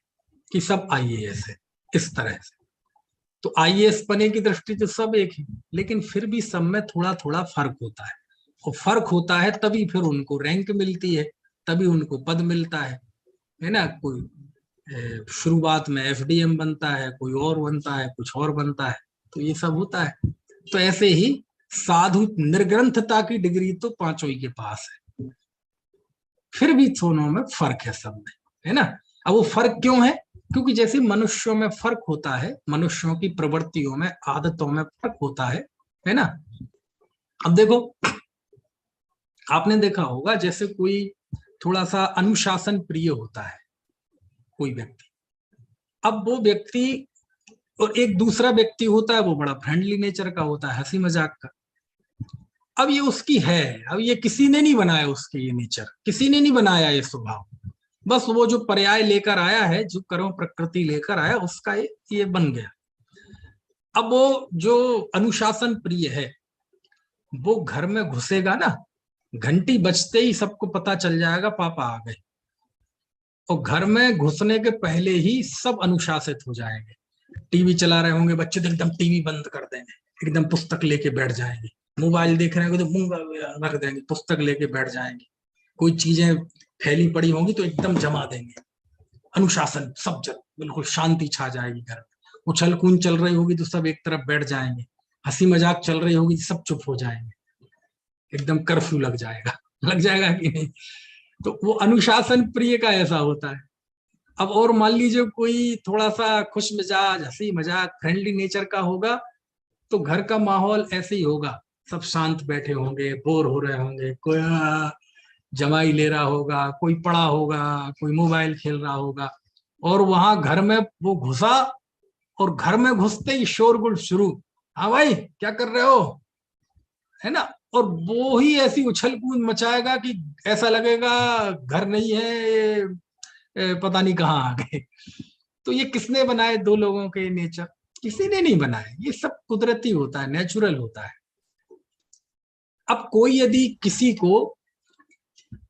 कि सब IAS है, इस तरह से। तो IAS बने की दृष्टि तो सब एक है, लेकिन फिर भी सब में थोड़ा थोड़ा फर्क होता है। और फर्क होता है तभी फिर उनको रैंक मिलती है, तभी उनको पद मिलता है ना। कोई शुरुआत में एफडीएम बनता है, कोई और बनता है, कुछ और बनता है, तो ये सब होता है। तो ऐसे ही साधु निर्ग्रंथता की डिग्री तो पांचों ही के पास है, फिर भी दोनों में फर्क है सब में, है ना। अब वो फर्क क्यों है? क्योंकि जैसे मनुष्यों में फर्क होता है, मनुष्यों की प्रवृत्तियों में, आदतों में फर्क होता है ना। अब देखो, आपने देखा होगा जैसे कोई थोड़ा सा अनुशासन प्रिय होता है कोई व्यक्ति, अब वो व्यक्ति, और एक दूसरा व्यक्ति होता है वो बड़ा फ्रेंडली नेचर का होता है, हंसी मजाक का। अब ये उसकी है, अब ये किसी ने नहीं बनाया उसके, ये नेचर किसी ने नहीं बनाया, ये स्वभाव बस वो जो पर्याय लेकर आया है, जो कर्म प्रकृति लेकर आया उसका ये बन गया। अब वो जो अनुशासन प्रिय है वो घर में घुसेगा ना, घंटी बजते ही सबको पता चल जाएगा पापा आ गए, और घर में घुसने के पहले ही सब अनुशासित हो जाएंगे। टीवी चला रहे होंगे बच्चे तो एकदम टीवी बंद कर देंगे, एकदम पुस्तक लेके बैठ जाएंगे। मोबाइल देख रहे होंगे तो मुंह रख देंगे, पुस्तक लेके बैठ जाएंगे। कोई चीजें फैली पड़ी होंगी तो एकदम जमा देंगे। अनुशासन, सब जगह बिल्कुल शांति छा जाएगी घर में। उछल कूद चल रही होगी तो सब एक तरफ बैठ जाएंगे, हंसी मजाक चल रही होगी तो सब चुप हो जाएंगे, एकदम कर्फ्यू लग जाएगा। लग जाएगा कि नहीं? तो वो अनुशासन प्रिय का ऐसा होता है। अब और मान लीजिए कोई थोड़ा सा खुश मिजाज, हंसी मजाक, फ्रेंडली नेचर का होगा, तो घर का माहौल ऐसे ही होगा, सब शांत बैठे होंगे, बोर हो रहे होंगे, कोई जमाई ले रहा होगा, कोई पड़ा होगा, कोई मोबाइल खेल रहा होगा, और वहां घर में वो घुसा, और घर में घुसते ही शोरगुल शुरू, हाँ भाई क्या कर रहे हो, है ना। और वो ही ऐसी उछल कूद मचाएगा कि ऐसा लगेगा घर नहीं है ये, पता नहीं कहाँ आ गए। तो ये किसने बनाए दो लोगों के नेचर? किसी ने नहीं बनाए, ये सब कुदरती होता है, नेचुरल होता है। अब कोई यदि किसी को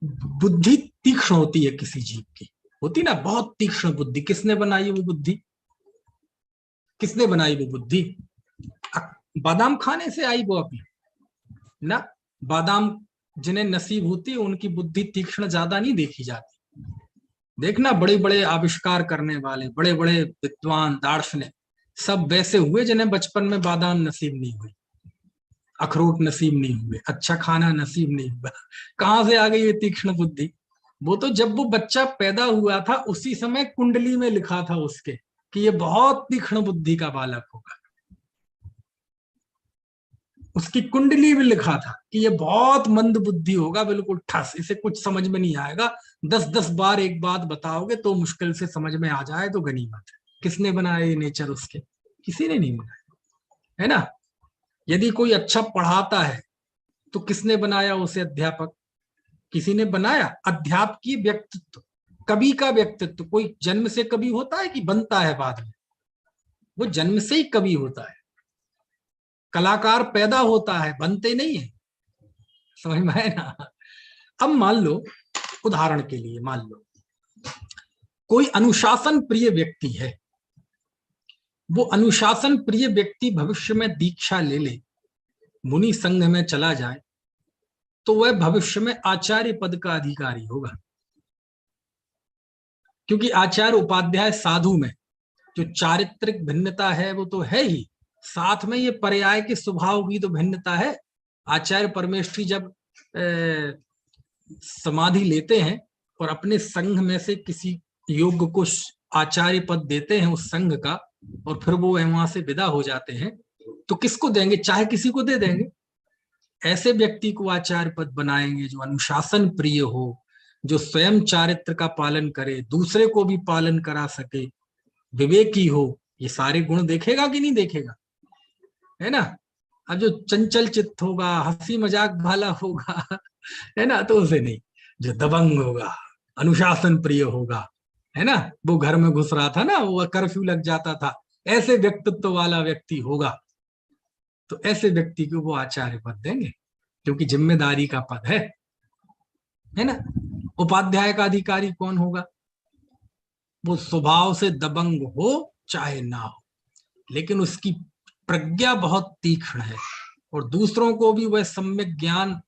बुद्धि तीक्ष्ण होती है, किसी जीव की होती ना बहुत तीक्ष्ण बुद्धि, किसने बनाई वो बुद्धि? किसने बनाई वो बुद्धि? बादाम खाने से आई वो अपनी ना। बादाम जिन्हें नसीब होती है उनकी बुद्धि तीक्ष्ण ज्यादा नहीं देखी जाती। देखना बड़े बड़े आविष्कार करने वाले, बड़े बड़े विद्वान, दार्शनिक सब वैसे हुए जिन्हें बचपन में बादाम नसीब नहीं हुई, अखरोट नसीब नहीं हुए, अच्छा खाना नसीब नहीं हुआ। कहां से आ गई ये तीक्ष्ण बुद्धि? वो तो जब वो बच्चा पैदा हुआ था उसी समय कुंडली में लिखा था उसके कि ये बहुत तीक्ष्ण बुद्धि का बालक होगा। उसकी कुंडली में लिखा था कि ये बहुत मंद बुद्धि होगा, बिल्कुल ठस, इसे कुछ समझ में नहीं आएगा, 10-10 बार एक बात बताओगे तो मुश्किल से समझ में आ जाए तो गनीमत है। किसने बनाया ये नेचर उसके? किसी ने नहीं बनाया, है ना। यदि कोई अच्छा पढ़ाता है तो किसने बनाया उसे अध्यापक? किसी ने बनाया। अध्यापकीय व्यक्तित्व, कवि का व्यक्तित्व कोई जन्म से कवि होता है कि बनता है बाद में? वो जन्म से ही कवि होता है। कलाकार पैदा होता है, बनते नहीं है, समझ में है ना। अब मान लो, उदाहरण के लिए मान लो कोई अनुशासन प्रिय व्यक्ति है, वो अनुशासन प्रिय व्यक्ति भविष्य में दीक्षा ले ले, मुनि संघ में चला जाए, तो वह भविष्य में आचार्य पद का अधिकारी होगा। क्योंकि आचार्य उपाध्याय साधु में जो चारित्रिक भिन्नता है वो तो है ही, साथ में ये पर्याय के स्वभाव की तो भिन्नता है। आचार्य परमेष्ठी जब समाधि लेते हैं और अपने संघ में से किसी योग्य को आचार्य पद देते हैं उस संघ का, और फिर वो वहां से विदा हो जाते हैं, तो किसको देंगे? चाहे किसी को दे देंगे। ऐसे व्यक्ति को आचार्य पद बनाएंगे जो अनुशासन प्रिय हो, जो स्वयं चारित्र का पालन करे, दूसरे को भी पालन करा सके, विवेकी हो। ये सारे गुण देखेगा कि नहीं देखेगा, है ना। अब जो चंचल चित्त होगा, हंसी मजाक वाला होगा, है ना, तो उसे नहीं। जो दबंग होगा, अनुशासन प्रिय होगा, है ना, वो घर में घुस रहा था ना, वो कर्फ्यू लग जाता था, ऐसे व्यक्तित्व वाला व्यक्ति होगा, तो ऐसे व्यक्ति को वो आचार्य पद देंगे, क्योंकि जिम्मेदारी का पद है ना। उपाध्याय का अधिकारी कौन होगा? वो स्वभाव से दबंग हो चाहे ना हो, लेकिन उसकी प्रज्ञा बहुत तीक्ष्ण है, और दूसरों को भी वह सम्यक ज्ञान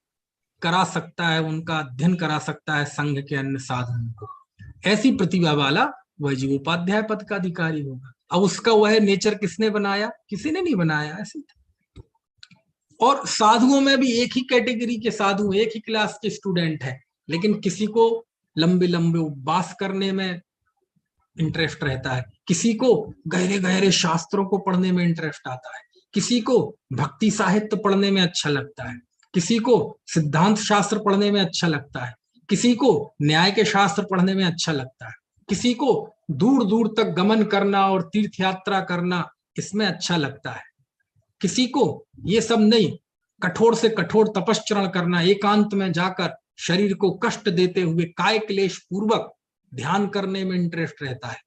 करा सकता है, उनका अध्ययन करा सकता है संघ के अन्य साधनों को। ऐसी प्रतिभा वाला वह जीवोपाध्याय पद का अधिकारी होगा। अब उसका वह नेचर किसने बनाया? किसी ने नहीं बनाया, ऐसे। और साधुओं में भी एक ही कैटेगरी के साधु, एक ही क्लास के स्टूडेंट है, लेकिन किसी को लंबे लंबे उपवास करने में इंटरेस्ट रहता है, किसी को गहरे गहरे शास्त्रों को पढ़ने में इंटरेस्ट आता है, किसी को भक्ति साहित्य पढ़ने में अच्छा लगता है, किसी को सिद्धांत शास्त्र पढ़ने में अच्छा लगता है, किसी को न्याय के शास्त्र पढ़ने में अच्छा लगता है, किसी को दूर दूर तक गमन करना और तीर्थ यात्रा करना इसमें अच्छा लगता है, किसी को ये सब नहीं, कठोर से कठोर तपश्चरण करना, एकांत में जाकर शरीर को कष्ट देते हुए काय क्लेश पूर्वक ध्यान करने में इंटरेस्ट रहता है।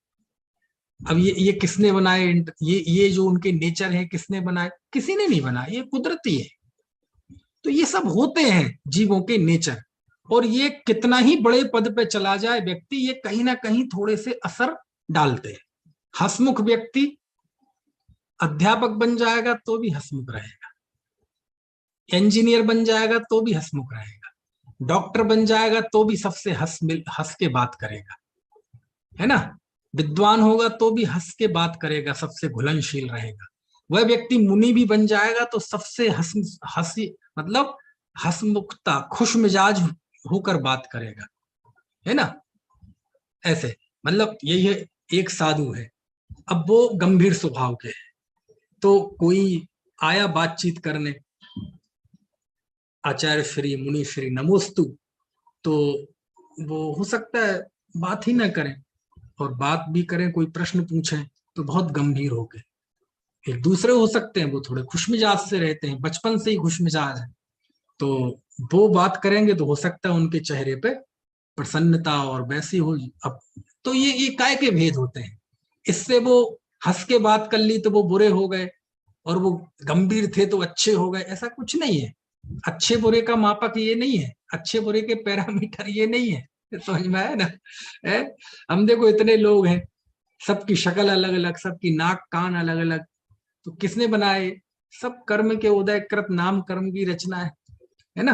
अब ये किसने बनाए? ये जो उनके नेचर है किसने बनाए? किसी ने नहीं बनाया, ये कुदरती है। तो ये सब होते हैं जीवों के नेचर, और ये कितना ही बड़े पद पे चला जाए व्यक्ति, ये कहीं ना कहीं थोड़े से असर डालते हैं। हंसमुख व्यक्ति अध्यापक बन जाएगा तो भी हंसमुख रहेगा, इंजीनियर बन जाएगा तो भी हंसमुख रहेगा, डॉक्टर बन जाएगा तो भी सबसे हंस के बात करेगा, है ना। विद्वान होगा तो भी हंस के बात करेगा, सबसे घुलनशील रहेगा। वह व्यक्ति मुनि भी बन जाएगा तो सबसे हंसी मतलब हंसमुखता, खुश मिजाज होकर बात करेगा, है ना। ऐसे मतलब यही है, एक साधु है, अब वो गंभीर स्वभाव के है, तो कोई आया बातचीत करने, आचार्य श्री मुनि श्री नमोस्तु, तो वो हो सकता है बात ही ना करें, और बात भी करें, कोई प्रश्न पूछें तो बहुत गंभीर हो गए। एक दूसरे हो सकते हैं वो थोड़े खुशमिजाज से रहते हैं, बचपन से ही खुशमिजाज है, तो वो बात करेंगे तो हो सकता है उनके चेहरे पे प्रसन्नता और वैसी हो। अब तो ये काय के भेद होते हैं, इससे वो हंस के बात कर ली तो वो बुरे हो गए, और वो गंभीर थे तो अच्छे हो गए, ऐसा कुछ नहीं है। अच्छे बुरे का मापक ये नहीं है, अच्छे बुरे के पैरामीटर ये नहीं है, समझ में आया ना। है, हम देखो इतने लोग हैं, सबकी शक्ल अलग अलग, सबकी नाक कान अलग अलग, तो किसने बनाए? सब कर्म के उदय कृत नाम कर्म की रचना है ना।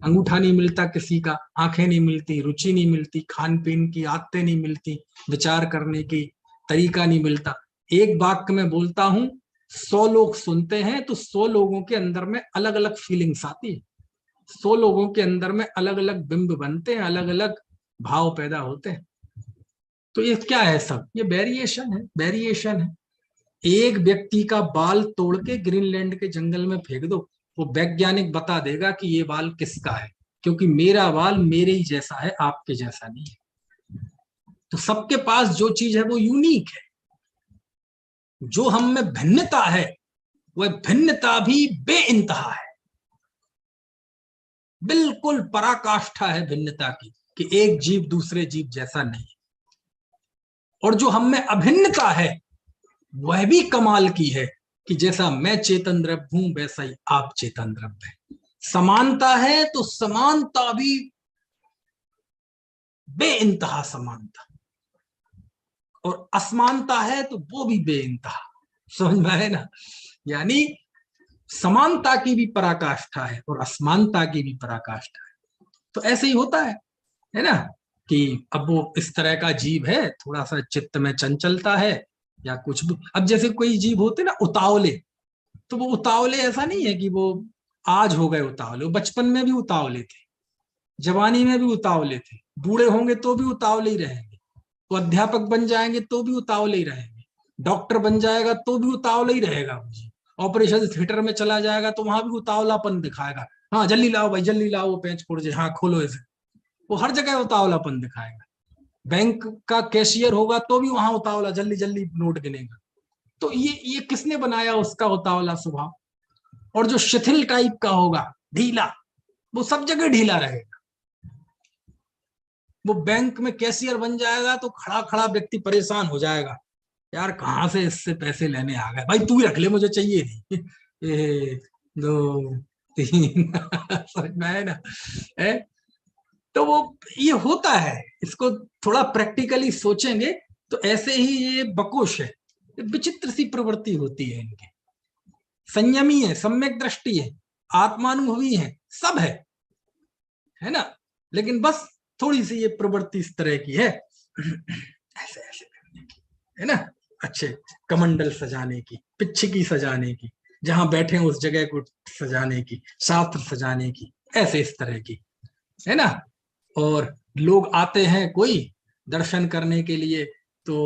अंगूठा नहीं मिलता किसी का, आंखें नहीं मिलती, रुचि नहीं मिलती, खान पीन की आदतें नहीं मिलती, विचार करने की तरीका नहीं मिलता। एक वाक्य में बोलता हूं, 100 लोग सुनते हैं तो 100 लोगों के अंदर में अलग अलग फीलिंग्स आती है, 100 लोगों के अंदर में अलग अलग बिंब बनते हैं, अलग अलग भाव पैदा होते हैं। तो ये क्या है? सब ये वेरिएशन है, वेरिएशन है। एक व्यक्ति का बाल तोड़ के ग्रीनलैंड के जंगल में फेंक दो, वो वैज्ञानिक बता देगा कि ये बाल किसका है, क्योंकि मेरा बाल मेरे ही जैसा है, आपके जैसा नहीं है। तो सबके पास जो चीज है वो यूनिक है। जो हम में भिन्नता है वह भिन्नता भी बेइंतहा है, बिल्कुल पराकाष्ठा है भिन्नता की, कि एक जीव दूसरे जीव जैसा नहीं। और जो हम में अभिन्नता है वह भी कमाल की है, कि जैसा मैं चेतन द्रव्य हूं वैसा ही आप चेतन द्रव्य है। समानता है तो समानता भी बेइंतहा समानता, और असमानता है तो वो भी बेइंतहा। समझ में आए ना। यानी समानता की भी पराकाष्ठा है और असमानता की भी पराकाष्ठा है। तो ऐसे ही होता है ना, कि अब वो इस तरह का जीव है, थोड़ा सा चित्त में चंचलता है या कुछ भी। अब जैसे कोई जीव होते ना उतावले, तो वो उतावले ऐसा नहीं है कि वो आज हो गए उतावले, वो बचपन में भी उतावले थे, जवानी में भी उतावले थे, बूढ़े होंगे तो भी उतावले ही रहेंगे, वो अध्यापक बन जाएंगे तो भी उतावले ही रहेंगे, डॉक्टर बन जाएगा तो भी उतावले ही रहेगा, मुझे ऑपरेशन थिएटर में चला जाएगा तो वहां भी उतावलापन दिखाएगा। हाँ जल्दी लाओ भाई, जल्दी लाओ वो पेंच पुर्जे, हाँ खोलो इसे, वो हर जगह उतावलापन दिखाएगा। बैंक का कैशियर होगा तो भी वहां उतावला, जल्दी जल्दी नोट गिनेगा। तो ये किसने बनाया उसका उतावला स्वभाव? और जो शिथिल टाइप का होगा, ढीला, वो सब जगह ढीला रहेगा। वो बैंक में कैशियर बन जाएगा तो खड़ा खड़ा व्यक्ति परेशान हो जाएगा, यार कहाँ से इससे पैसे लेने आ गए, भाई तू ही रख ले, मुझे चाहिए नहीं। 1 2 3 समझ में आया ना। है तो वो ये होता है, इसको थोड़ा प्रैक्टिकली सोचेंगे तो ऐसे ही ये बकोश है, विचित्र सी प्रवृत्ति होती है इनकी। संयमी है, सम्यक दृष्टि है, आत्मानुभवी है, सब है, है ना। लेकिन बस थोड़ी सी ये प्रवृत्ति इस तरह की है, ऐसे ऐसे करने की, है ना, अच्छे कमंडल सजाने की, पिच्छकी सजाने की, जहां बैठे उस जगह को सजाने की, शास्त्र सजाने की, ऐसे इस तरह की, है ना। और लोग आते हैं कोई दर्शन करने के लिए तो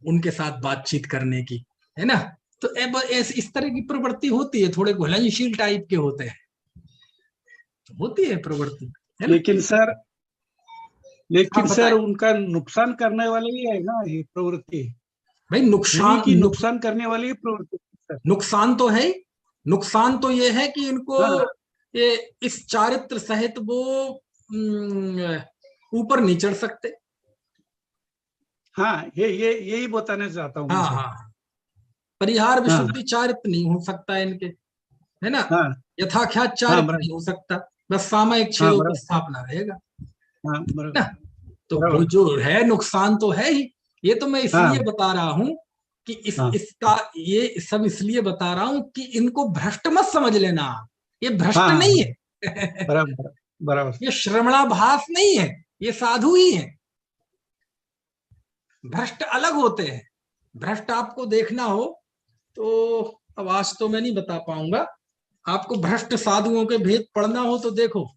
उनके साथ बातचीत करने की, है ना। तो ऐसे इस तरह की प्रवृत्ति होती है, थोड़े घुलनशील टाइप के होते हैं, तो होती है प्रवृत्ति, है ना। लेकिन सर हाँ लेकिन सर बताए उनका नुकसान करने वाले ही है ना ये प्रवृत्ति। भाई, उन्हीं की नुकसान करने वाली ही प्रवृत्ति है, सर। नुकसान तो है ही। नुकसान तो ये है कि इनको हाँ ये इस चारित्र सहित वो ऊपर नहीं चढ़ सकते। हाँ, ये यही बताना चाहता हूँ मैं हाँ सर। हाँ, परिहार हाँ विशुद्धि चारित्र नहीं हो सकता इनके, है ना। हाँ यथाख्यात हाँ चारित्र बराबर। नहीं हो सकता, बस सामयिक हाँ छेदों की बराबर। स्थापना रहेगा, हाँ ना। बराबर। तो वो बराबर। जो है नुकसान तो है ही। ये तो मैं इसलिए हाँ बता रहा हूं कि हाँ इसका ये सब इसलिए बता रहा हूं कि इनको भ्रष्ट मत समझ लेना। ये हाँ भ्रष्ट हाँ नहीं हाँ, है। बराबर बराबर। ये श्रवणाभास नहीं है, ये साधु ही है। भ्रष्ट अलग होते हैं। भ्रष्ट आपको देखना हो तो अब आज तो मैं नहीं बता पाऊंगा। आपको भ्रष्ट साधुओं के भेद पढ़ना हो तो देखो,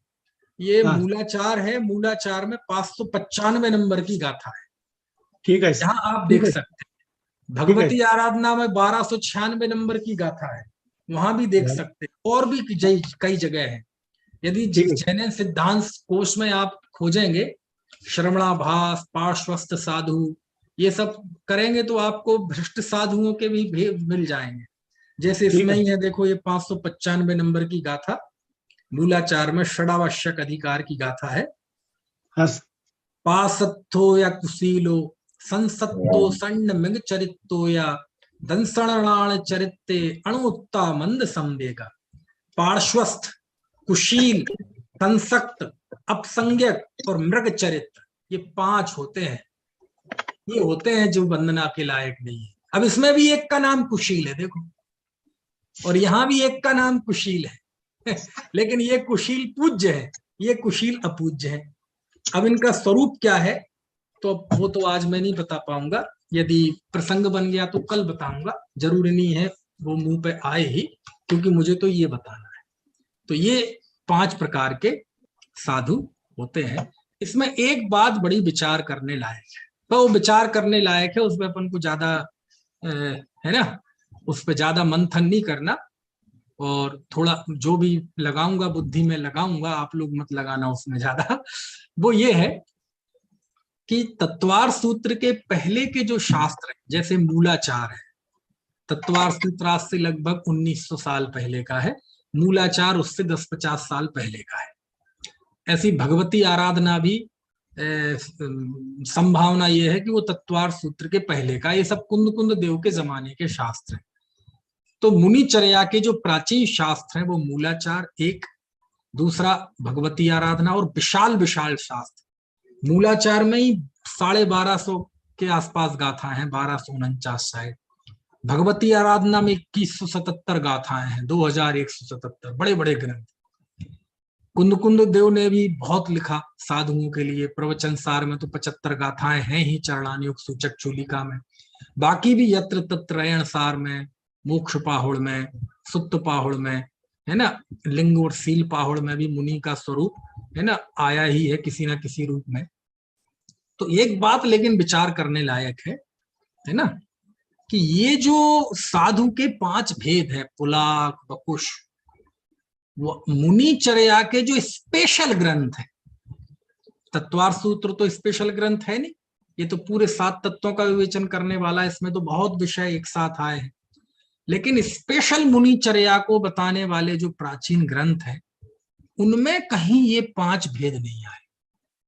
ये हाँ मूलाचार है, मूलाचार में 595 नंबर की गाथा है, ठीक है जहां आप ठीक देख है सकते हैं। ठीक है। भगवती आराधना में 1296 नंबर की गाथा है, वहां भी देख सकते हैं। और भी कई जगह है। यदि ठीक है जैन सिद्धांत कोश में आप खोजेंगे श्रवणाभास, पार्श्वस्थ साधु, ये सब करेंगे तो आपको भ्रष्ट साधुओं के भी भेद मिल जाएंगे। जैसे ठीक इसमें है। ही है, देखो ये 595 नंबर की गाथा, मूलाचार में षडावश्यक अधिकार की गाथा है। हाँ पासत्थो या कुशीलो, संसत्तो सन्न मिंग चरित्तो या दंसणाण चरित्ते अणुत्ता मंद संवेगा। पार्श्वस्थ, कुशील, संसक्त, अपसंज्ञक और मृग चरित्र, ये 5 होते हैं। ये होते हैं जो वंदना के लायक नहीं है। अब इसमें भी एक का नाम कुशील है, देखो, और यहां भी एक का नाम कुशील है। लेकिन ये कुशील पूज्य है, ये कुशील अपूज्य है। अब इनका स्वरूप क्या है तो वो तो आज मैं नहीं बता पाऊंगा। यदि प्रसंग बन गया तो कल बताऊंगा, जरूरी नहीं है वो मुंह पे आए ही, क्योंकि मुझे तो ये बताना है। तो ये 5 प्रकार के साधु होते हैं। इसमें एक बात बड़ी विचार करने लायक है, तो वो विचार करने लायक है, उसमें अपन को ज्यादा है ना, उस पर ज्यादा मंथन नहीं करना। और थोड़ा जो भी लगाऊंगा बुद्धि में लगाऊंगा, आप लोग मत लगाना उसमें ज्यादा। वो ये है कि तत्वार सूत्र के पहले के जो शास्त्र हैं, जैसे मूलाचार है, तत्वार सूत्र आज से लगभग 1900 साल पहले का है, मूलाचार उससे 10-50 साल पहले का है। ऐसी भगवती आराधना भी संभावना यह है कि वो तत्वार सूत्र के पहले का, ये सब कुंद कुंद देव के जमाने के शास्त्र हैं। तो मुनिचर्या के जो प्राचीन शास्त्र हैं वो मूलाचार एक, दूसरा भगवती आराधना, और विशाल विशाल शास्त्र। मूलाचार में ही 1250 के आसपास गाथा हैं, 1249 शायद। भगवती आराधना में 2177 गाथाएं हैं, 2177 बड़े बड़े ग्रंथ। कुंद कुंद देव ने भी बहुत लिखा साधुओं के लिए। प्रवचन सार में तो 75 गाथाएं हैं ही, चरणानुग सूचक चूलिका में। बाकी भी यत्र तत्र रयण सार में, मोक्ष पाहुड़ में, सुत्त पाहुड़ में, है ना, लिंग और सील पाहुड़ में भी मुनि का स्वरूप, है ना, आया ही है किसी ना किसी रूप में। तो एक बात लेकिन विचार करने लायक है ना, कि ये जो साधु के 5 भेद है, पुलाक, बकुश, वो मुनिचर्या के जो स्पेशल ग्रंथ है। तत्वार सूत्र तो स्पेशल ग्रंथ है नहीं, ये तो पूरे 7 तत्वों का विवेचन करने वाला है, इसमें तो बहुत विषय एक साथ आए हैं। लेकिन स्पेशल मुनिचर्या को बताने वाले जो प्राचीन ग्रंथ है, उनमें कहीं ये 5 भेद नहीं आए।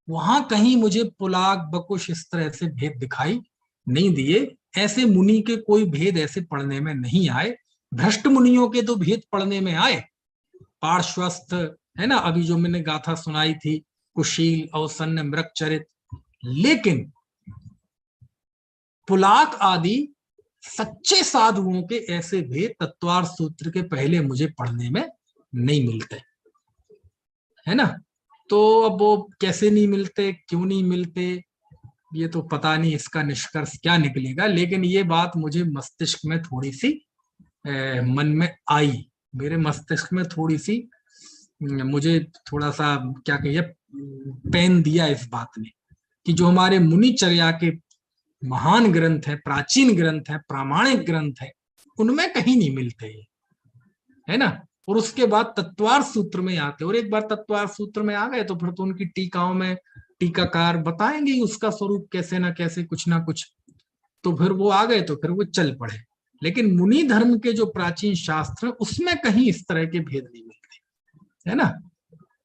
वहां कहीं मुझे पुलाक, बकुश इस तरह से भेद दिखाई नहीं दिए। ऐसे मुनि के कोई भेद ऐसे पढ़ने में नहीं आए। भ्रष्ट मुनियों के तो भेद पढ़ने में आए, पार्श्वस्थ, है ना, अभी जो मैंने गाथा सुनाई थी, कुशील, अवसन्न, मृग चरित। लेकिन पुलाक आदि सच्चे साधुओं के ऐसे भेद तत्वार सूत्र के पहले मुझे पढ़ने में नहीं मिलते, है ना। तो अब वो कैसे नहीं मिलते, क्यों नहीं मिलते, ये तो पता नहीं इसका निष्कर्ष क्या निकलेगा, लेकिन ये बात मुझे मस्तिष्क में थोड़ी सी मन में आई, मेरे मस्तिष्क में थोड़ी सी मुझे थोड़ा सा क्या कहिए पेन दिया इस बात ने, कि जो हमारे मुनिचर्या के महान ग्रंथ है, प्राचीन ग्रंथ है, प्रामाणिक ग्रंथ है, उनमें कहीं नहीं मिलते ये, है ना। और उसके बाद तत्वार्थ सूत्र में आते, और एक बार तत्वार्थ सूत्र में आ गए तो फिर तो उनकी टीकाओं में टीकाकार बताएंगे ही उसका स्वरूप कैसे ना कैसे, कुछ ना कुछ, तो फिर वो आ गए तो फिर वो चल पड़े। लेकिन मुनि धर्म के जो प्राचीन शास्त्र उसमें कहीं इस तरह के भेद नहीं मिलते, है ना।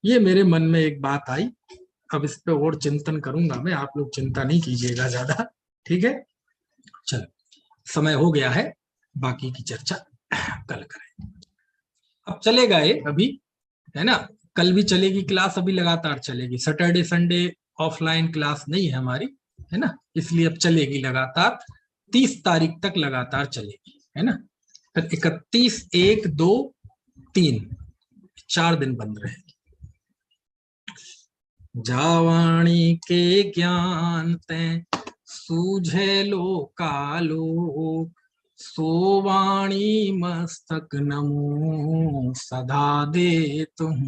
ये मेरे मन में एक बात आई, अब इस पे और चिंतन करूंगा मैं, आप लोग चिंता नहीं कीजिएगा ज्यादा, ठीक है। चलो, समय हो गया है, बाकी की चर्चा कल करें। अब चलेगा ये अभी, है ना, कल भी चलेगी क्लास, अभी लगातार चलेगी, सैटरडे संडे ऑफलाइन क्लास नहीं है हमारी, है ना, इसलिए अब चलेगी लगातार, 30 तारीख तक लगातार चलेगी, है ना। फिर 31, 1, 2, 3, 4 दिन बंद रहेगी। जावाणी के ज्ञान ते सूझे लोकालोक, सोवाणी मस्तक नमो सदा दे तुम।